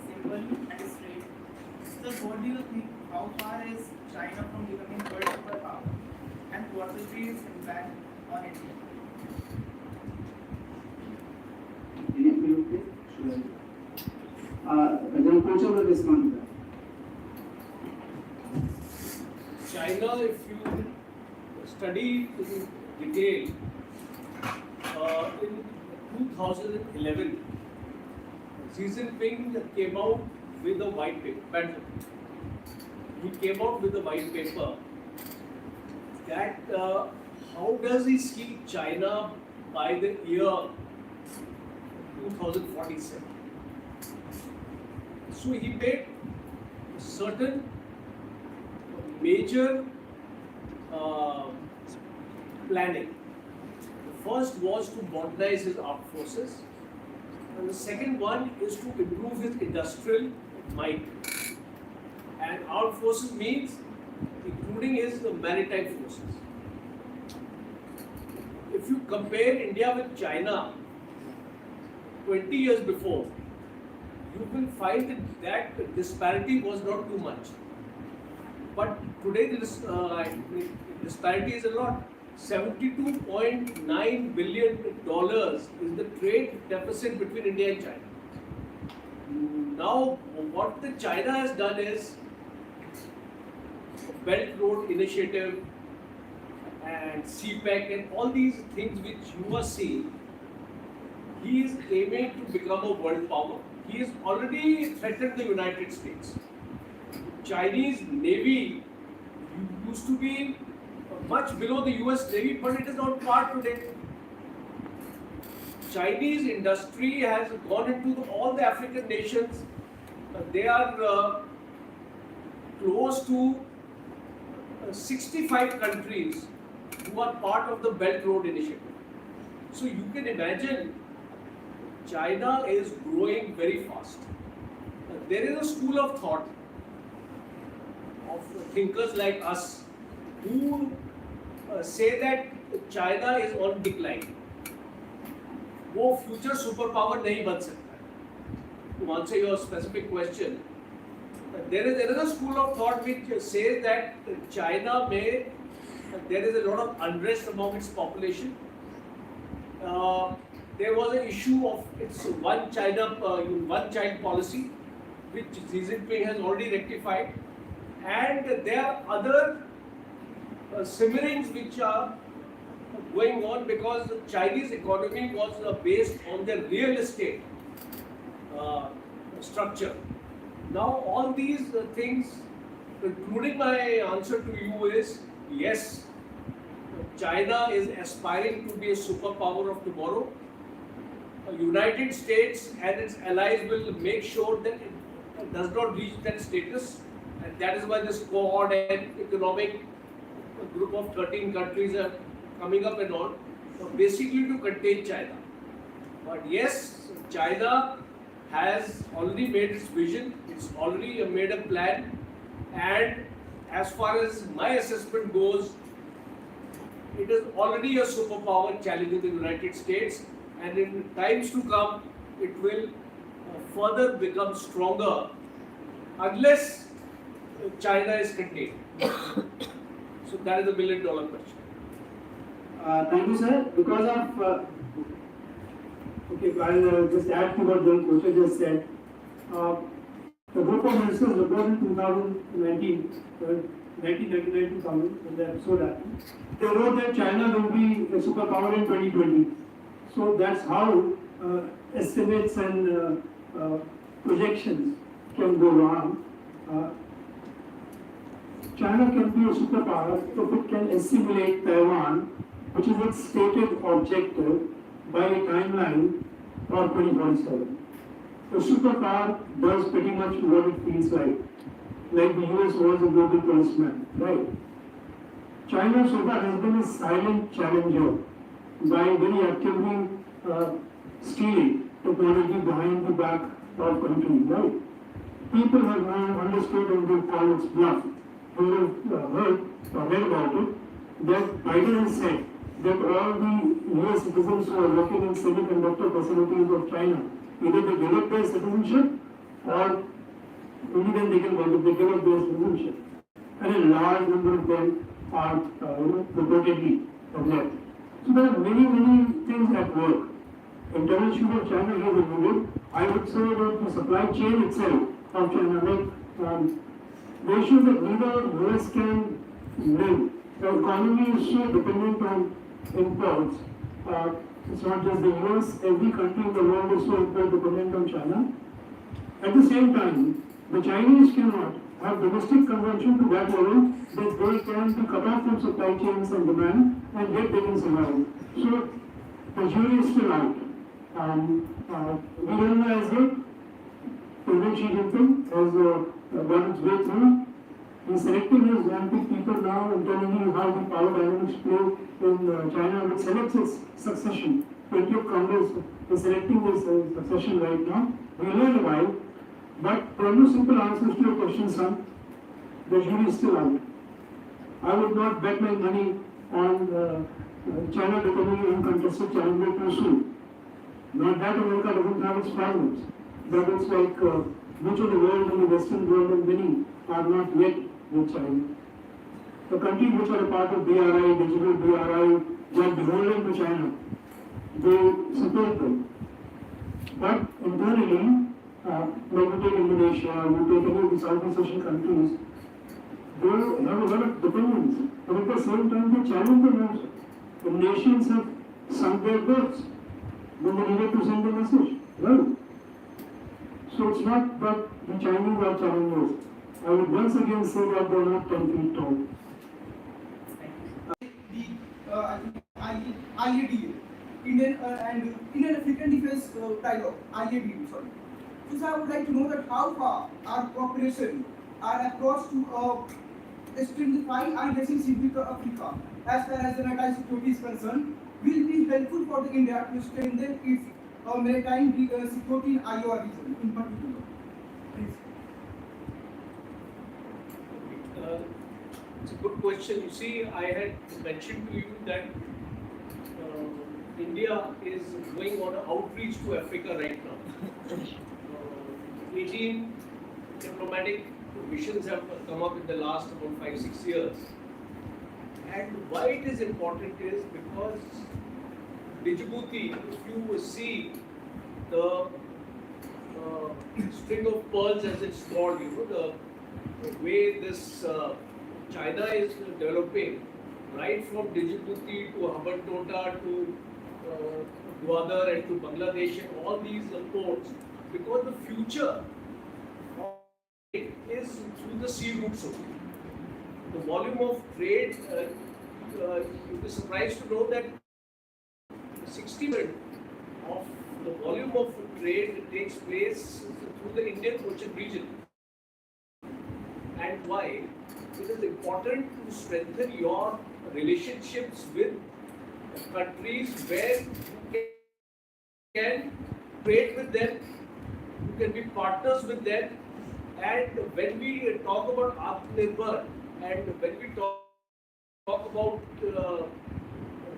simple and straight. So what do you think? How far is China from becoming world superpower? And what will be its impact on India? Any of you, please? Should I? Then Pancha will respond to that. China, if you study in detail, in 2011, Xi Jinping came out with a white paper. He came out with a white paper that how does he see China by the year 2047. So he made certain major planning. The first was to modernize his armed forces, and the second one is to improve his industrial might. And armed forces means including his maritime forces. If you compare India with China 20 years before, you will find that disparity was not too much. But today the disparity is a lot. $72.9 billion is the trade deficit between India and China. Now, what the China has done is Belt Road Initiative and CPEC and all these things which you are seeing. He is aiming to become a world power. He has already threatened the United States. Chinese Navy used to be much below the US Navy, but it is on par today. Chinese industry has gone into all the African nations. They are close to 65 countries who are part of the Belt Road Initiative. So you can imagine China is growing very fast. there is a school of thought of thinkers like us who say that China is on decline. वो future superpower नहीं बन सकता. To answer your specific question, there is another school of thought which says that China there is a lot of unrest among its population. There was an issue of its one child policy, which Xi Jinping has already rectified, and there are other simmerings which are going on because the Chinese economy was based on the real estate structure. Now all these things, concluding my answer to you is yes, China is aspiring to be a superpower of tomorrow. United States and its allies will make sure that it does not reach that status, and that is why this Quad and economic group of 13 countries are coming up and on, basically to contain China. But yes, China has already made its vision, it's already made a plan, and as far as my assessment goes, it is already a superpower challenging the United States, and in times to come, it will further become stronger unless China is contained. So that is the $1 million question. Thank you, sir. Because of okay, I'll just add to what the coach just said. The group of ministers reported in 2019, 1999-2000, when the episode happened. They wrote that China will be a superpower in 2020. So that's how estimates and projections can go wrong. China can be a superpower if it can assimilate Taiwan, which is its stated objective, by a timeline of 2047. A superpower does pretty much what it feels like the US was a global policeman, right? China so far has been a silent challenger by very actively stealing technology behind the back of countries, right? People have now understood and they call its bluff. You have heard or read about it, that Biden has said that all the US citizens who are working in semiconductor facilities of China, either they give up their citizenship or only then they can work if they give up their citizenship. And a large number of them are reportedly left. So there are many things at work. Internal issue of China is alluded. I would say that the supply chain itself of China, the issue that neither US can live. The economy is so dependent on imports. It's not just the US, every country in the world is so import dependent on China. At the same time, the Chinese cannot have domestic consumption to that level that they can be cut off from supply chains and demand, and yet they can survive. So the jury is still out. We don't know as yet. President Xi Jinping has got its way through. He's selecting his handpicked people now and telling you how the power dynamics play in China, which selects its succession. 20th Congress is selecting this succession right now. We'll learn a while, but there are no simple answers to your question, son. The jury is still out. I would not bet my money on China becoming an uncontested challenger too soon. Not that America doesn't have its problems, but it's like much of the world and the Western world and many are not yet with China. The countries which are a part of BRI, digital BRI, they are beholden to China. They support them. But internally, like you take Indonesia, you take any of the Southeast Asian countries, they have a lot of dependence. But at the same time, they challenge them also. The nations have sunk their boats when they needed to send a message. Right? So it's not that the Chinese are challengers. I would once again say that they are not 10 feet tall. The IADA, Indian African Defense Dialogue, IADA, sorry. So I would like to know that how far our cooperation are approach to strengthen and addressing Africa as far as the maritime security is concerned will be helpful for the India to strengthen its maritime security in IOR region in particular. It's a good question. You see, I had mentioned to you that India is going on an outreach to Africa right now. 18 diplomatic missions have come up in the last about 5-6 years. And why it is important is because Djibouti, if you see the string of pearls as it's called, the way this China is developing, right from Djibouti to Hambantota to Gwadar and to Bangladesh and all these ports, because the future of it is through the sea routes only. The volume of trade, you'll be surprised to know that 60% of the volume of trade takes place through the Indian Ocean region. And why? It is important to strengthen your relationships with countries where you can trade with them, you can be partners with them. And when we talk about Atmanirbhar and when we talk about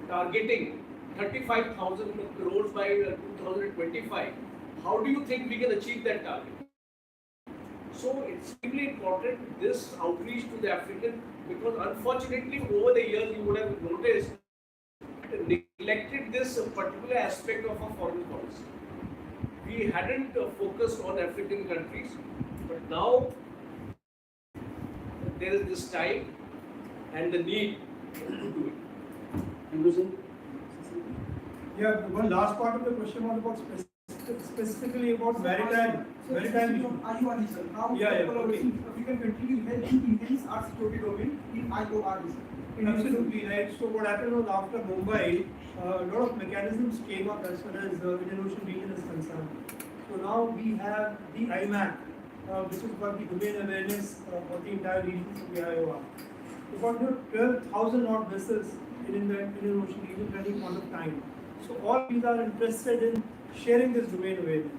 targeting 35,000 crores by 2025, how do you think we can achieve that target? So it's extremely important this outreach to the African, because unfortunately over the years you would have noticed neglected this particular aspect of our foreign policy. We hadn't focused on African countries, but now there is this time and the need to do it. Thank you, sir. Yeah, one last part of the question was about specifically about maritime issue. Are you sir? How Yeah, collaboration with African countries will help in enhance our security domain in IOR? Absolutely right. So what happened was after Mumbai, a lot of mechanisms came up as far as the Indian Ocean region is concerned. So now we have the IMAC, which is for the domain awareness for the entire region of the IOR. We've got 12,000 odd vessels in the Indian Ocean region at any point of time. So all these are interested in sharing this domain awareness.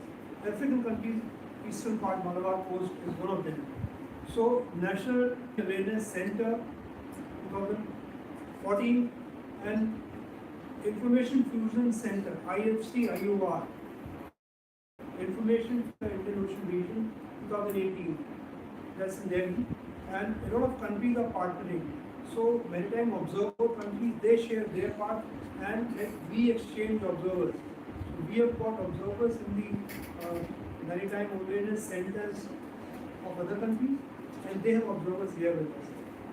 African countries, eastern part, Malabar coast is one of them. So National Awareness Center 2014 and Information Fusion Center, IFC IOR, Information for the Indian Ocean Region 2018, that's in Delhi, and a lot of countries are partnering. So maritime observer countries, they share their part and we exchange observers. So we have got observers in the maritime awareness centers of other countries and they have observers here with us.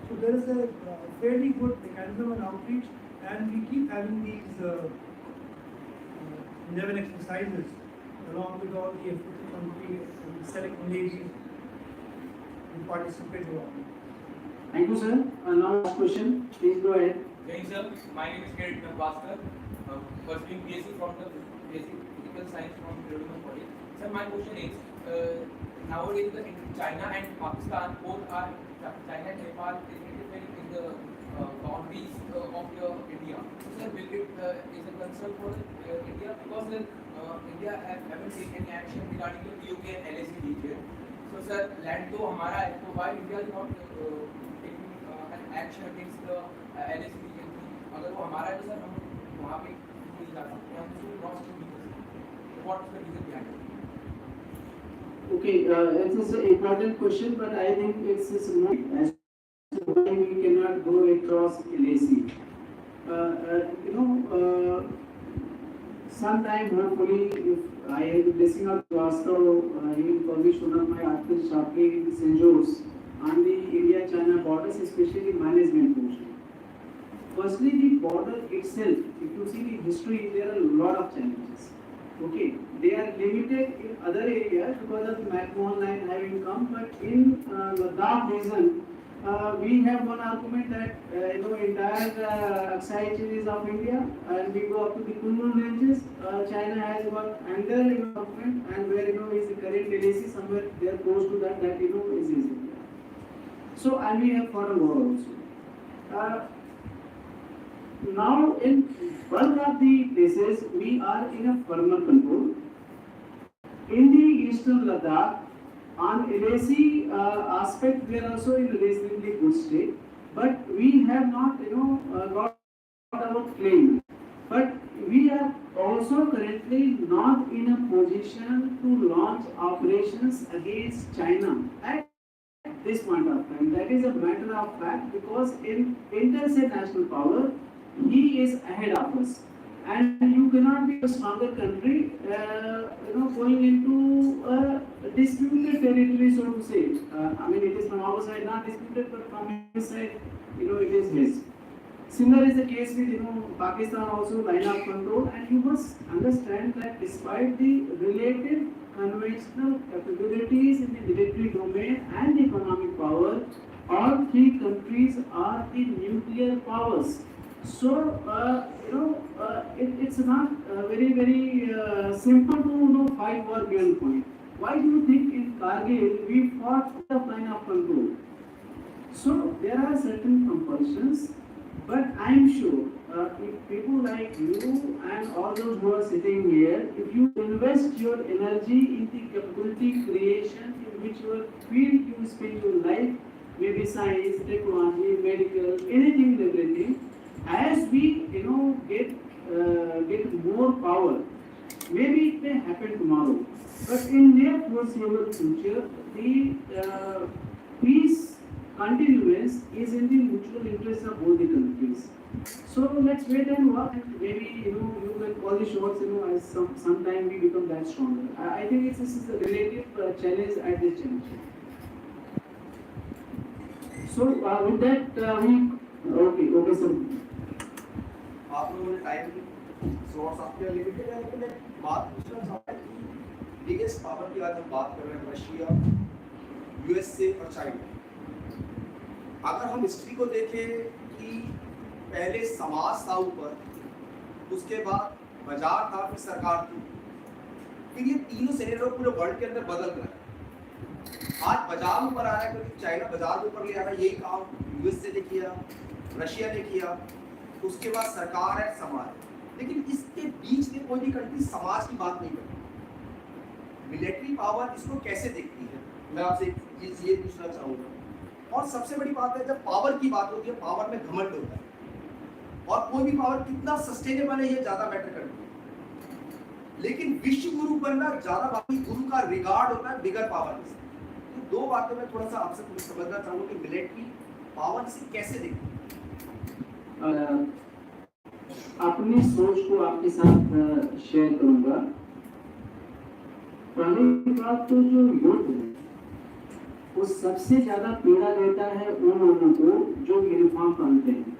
So there is a fairly good mechanism and outreach, and we keep having these naval exercises along with all the African countries and select navies who participate along. Thank you, sir. Now last question. Please go ahead. Thank you, sir. My name is Kirit Nambascar, pursuing BSc from the Basic Physical Science from Trivandrum College. Sir, my question is, nowadays China and Pakistan both are, China and Nepal is interfering in the boundaries of India. So, sir, will it is a concern for India, because India haven't taken any action regarding the POK and LAC region. So, sir, land तो हमारा है, तो why India is not taking an action against the LAC region? अगर वो हमारा है तो sir हम वहाँ पे नहीं जा सकते, हम उसको क्रॉस नहीं कर सकते. What is the reason behind it? Okay, it's an important question, but I think it's more as to why we cannot go across LAC. Sometime hopefully, if I am blessing of Vasto, he will publish one of my articles sharply in St. Joe's on the India-China borders, especially management portion. Firstly, the border itself, if you see the history, there are a lot of challenges. Okay, they are limited in other areas because of the McMahon line having come, but in Ladakh region, we have one argument that entire Aksai chain is of India, and we go up to the Kunlun ranges. China has got under development, and where is the current LAC somewhere there close to that is India. So, and we have fought a war also. Now, in bulk of the places, we are in a firmer control. In the eastern Ladakh, on LAC aspect, we are also in a reasonably good state. but we have not, got our claim. But we are also currently not in a position to launch operations against China at this point of time. That is a matter of fact, because in international power, he is ahead of us. And you cannot be a stronger country, going into a disputed territory, so to say. I mean, it is from our side not disputed, but from his side, it is his. Similar is the case with Pakistan also line of control, and you must understand that despite the related conventional capabilities in the military domain and economic power, all three countries are the nuclear powers. So it's not very simple to fight war beyond point. Why do you think in Kargil we fought the line of control? So there are certain compulsions, but I am sure if people like you and all those who are sitting here, if you invest your energy in the capability creation in whichever field you spend your life, maybe science, technology, medical, anything and everything, as we get more power, maybe it may happen tomorrow, but in near foreseeable future, the peace continuance is in the mutual interest of both the countries. So let's wait and watch. Maybe you can call the shots. As sometime we become that stronger. I think this is a relative challenge at this juncture. So with that we okay sir. आप लोगों ने time source आपके limited है, लेकिन एक बात पूछना चाहता हूँ कि बिगेस्ट पावर की आज हम बात कर रहे हैं, रशिया, यूएसए और चाइना। अगर हम हिस्ट्री को देखें कि पहले समाज था ऊपर, उसके बाद बाजार था, फिर सरकार थी, फिर ये तीनों सिनेरियो पूरे वर्ल्ड के अंदर बदल रहा है। आज बाजार ऊपर आ रहा है क्योंकि चाइना बाजार ऊपर ले आ रहा है, यही काम यूएसए ने किया, रशिया ने किया, उसके बाद सरकार है, समाज है। लेकिन इसके बीच में कोई भी कंट्री समाज की बात नहीं करती। मिलिट्री पावर इसको कैसे देखती है, मैं आपसे ये पूछना चाहूँगा। और सबसे बड़ी बात है, जब पावर की बात होती है, पावर में घमंड होता है, और कोई भी पावर कितना सस्टेनेबल है ये ज़्यादा मैटर करती है। लेकिन विश्व गुरु बनना ज़्यादा बात नहीं, गुरु का रिगार्ड होता है बिगर पावर से। तो दो बातें मैं थोड़ा सा आपसे कुछ समझना चाहूँगा कि मिलिट्री पावर से कैसे देखती है। अपनी सोच को आपके साथ शेयर करूंगा। पहली बात तो जो युद्ध है वो सबसे ज्यादा पीड़ा देता है उन लोगों को जो यूनिफॉर्म पहनते हैं,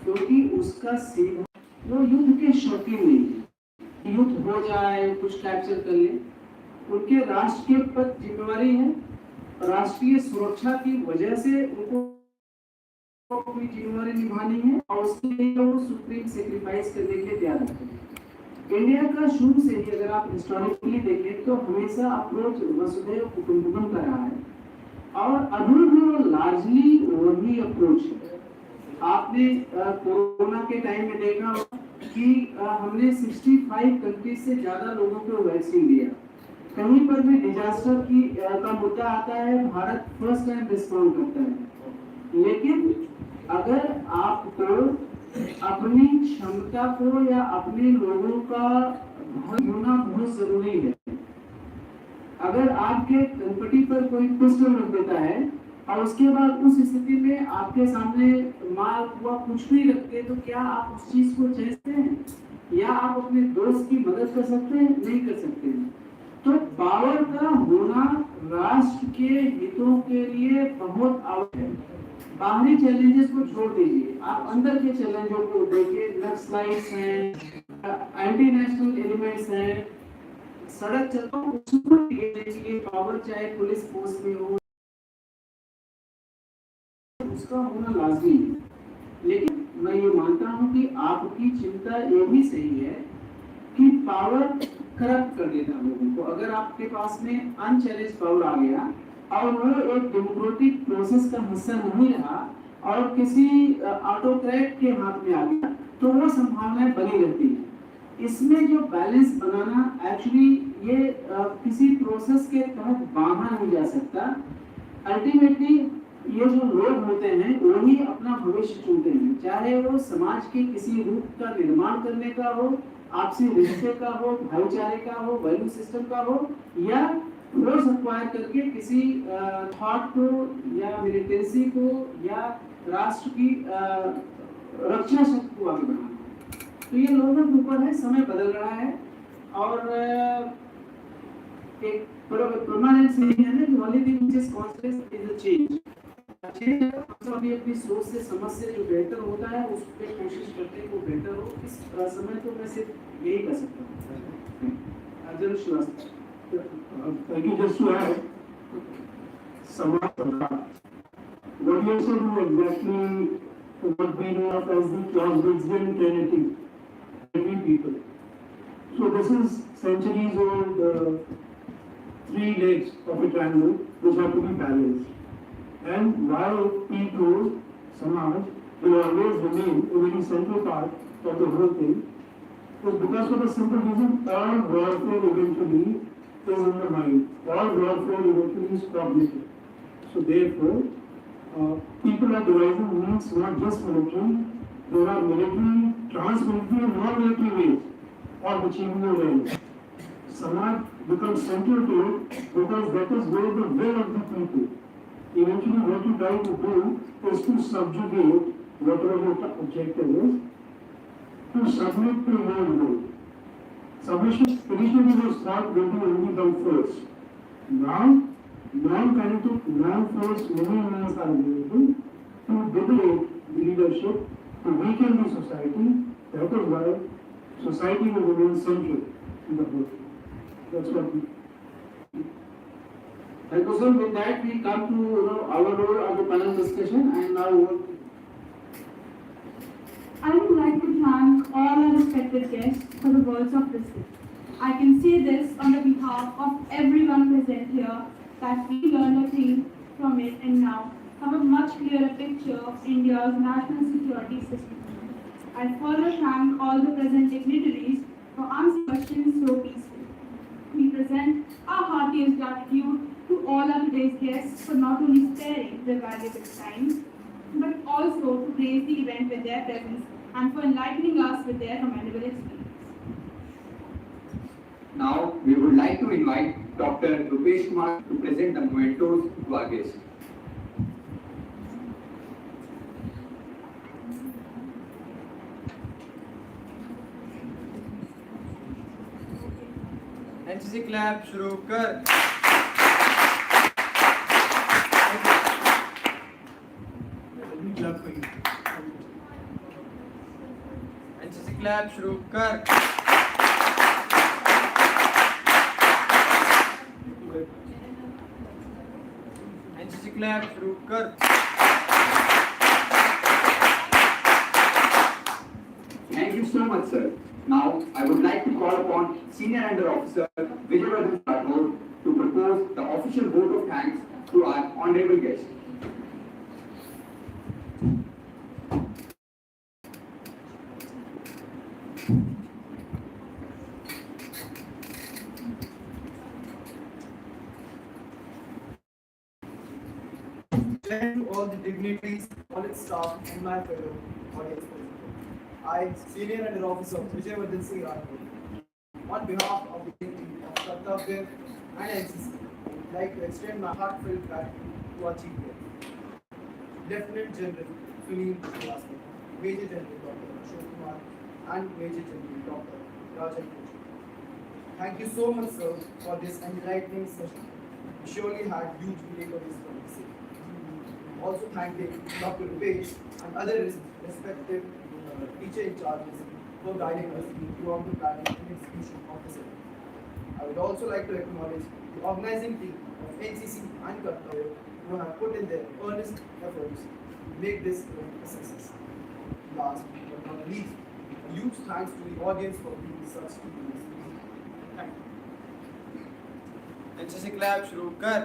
क्योंकि उसका सीधा वो युद्ध के शौकीन नहीं है। युद्ध हो जाए, कुछ कैप्चर कर ले, उनके राष्ट्र के प्रति जिम्मेवारी है, राष्ट्रीय सुरक्षा की वजह से उनको कोई जिम्मेवारी निभानी है, और उसके लिए वो सुप्रीम सेक्रीफाइस करने के लिए तैयार रहते हैं। इंडिया का शुरू से ही अगर आप हिस्टोरिकली देखें तो हमेशा अप्रोच वसुधैव कुटुंबकम का रहा है, और अभी भी वो लार्जली वही अप्रोच है। आपने कोरोना के टाइम में देखा कि हमने 65 कंट्रीज से ज्यादा लोगों को वैक्सीन दिया। कहीं पर भी डिजास्टर का मुद्दा आता है, भारत फर्स्ट टाइम रिस्पॉन्ड करता है। लेकिन अगर आपको अपनी क्षमता को या अपने लोगों का होना बहुत जरूरी है। अगर आपके कनपटी पर कोई पिस्टल रख देता है और उसके बाद उस स्थिति में आपके सामने माल हुआ कुछ भी रखते, तो क्या आप उस चीज को चाहते हैं, या आप अपने दोस्त की मदद कर सकते हैं? नहीं कर सकते हैं। तो पावर का होना राष्ट्र के हितों के लिए बहुत आवश्यक है। बाहरी चैलेंजेस को छोड़ दीजिए, आप अंदर के चैलेंजों को देखिए। नक्सलाइट्स हैं, एंटी नेशनल एलिमेंट्स हैं, सड़क चलता उसको टिकने के लिए पावर चाहे पुलिस फोर्स में हो, उसका होना लाजमी है। लेकिन मैं ये मानता हूँ कि आपकी चिंता ये भी सही है कि पावर करप्ट कर देता लोगों को। अगर आपके पास में अनचैलेंज पावर आ गया और वो एक डेमोक्रेटिक प्रोसेस का हिस्सा नहीं रहा और किसी ऑटोक्रेट के हाथ में आ गया, तो वो संभावनाएं बनी रहती है। इसमें जो बैलेंस बनाना एक्चुअली ये किसी प्रोसेस के तहत बांधा नहीं जा सकता। अल्टीमेटली ये जो लोग होते हैं वही अपना भविष्य चुनते हैं, चाहे वो समाज के किसी रूप का निर्माण करने का हो, आपसी रिश्ते का हो, भाईचारे का हो, वैल्यू सिस्टम का हो, या फोर्स एक्वायर करके किसी थॉट को या मिलिटेंसी को या राष्ट्र की रक्षा शक्ति को आगे बढ़ाना। तो ये लोगों के ऊपर है, समय बदल रहा है और एक परमानेंट नहीं है ना, only thing which is constant is a change. Change हम अपनी अपनी सोच से समझ से जो बेहतर होता है उस पर कोशिश करते हैं वो बेहतर हो। इस समय तो मैं सिर्फ यही कर सकता हूँ। जरूर Srivastava. Thank you. Just to add, Samaj, what you said is exactly what we know of as the Clausewitzian Trinity, every people. So this is centuries old three legs of a triangle which have to be balanced. And why people, Samaj, will always remain a very central part of the whole thing is because for the simple reason all warfare eventually is in the mind. All warfare eventually is cognitive. So therefore, people are devising means not just military, there are military, trans-military and non-military ways of achieving your end. Samaj becomes central to it because that is where the will of the people. Eventually what you try to do is to subjugate whatever your objective is, to submit to your will. Submission initially was thought will be only done first. Now, non-kinetic, non-force many means are available to degrade the leadership, to weaken the society. That is why society will remain central in the whole thing. That's what we. Thank you, sir. With that, we come to our role of the panel discussion, and now I would like to thank all our respected guests for the words of wisdom. I can say this on the behalf of everyone present here that we learned a thing from it and now have a much clearer picture of India's national security system. I further thank all the present dignitaries for answering questions so peacefully. We present our heartiest gratitude to all our today's guests for not only sparing their valuable time, but also to grace the event with their presence and for enlightening us with their commendable experience. Now, we would like to invite Dr. Rupesh Kumar to present the mementos to our guests. NCC clap शुरू कर। NCC clap शुरू कर। NCC clap शुरू कर। Thank you so much, sir. Now, I would like to call upon Senior Under Officer Vijay Rathore to propose the official vote of thanks to our honorable guest. To all the dignitaries, all its staff, and my fellow audience present. I, Senior Under Officer Vijay Singh Rathore, on behalf of the team of Kartavya and NCC, would like to extend my heartfelt gratitude to our Chief Guest, Lieutenant General Sunil Srivastava, Major General Dr. Ashok Kumar, and Major General Dr. Rajan Kochi. Thank you so much, sir, for this enlightening session. We surely had huge takeaways from the same. Also thanking Dr. Rupesh and other respective teacher in charges for guiding us throughout the planning and execution of this event. I would also like to acknowledge the organizing team of NCC and Kartavya who have put in their earnest efforts to make this event a success. Last but not least, a huge thanks to the audience for being such students. Thank you. NCC clap शुरू कर।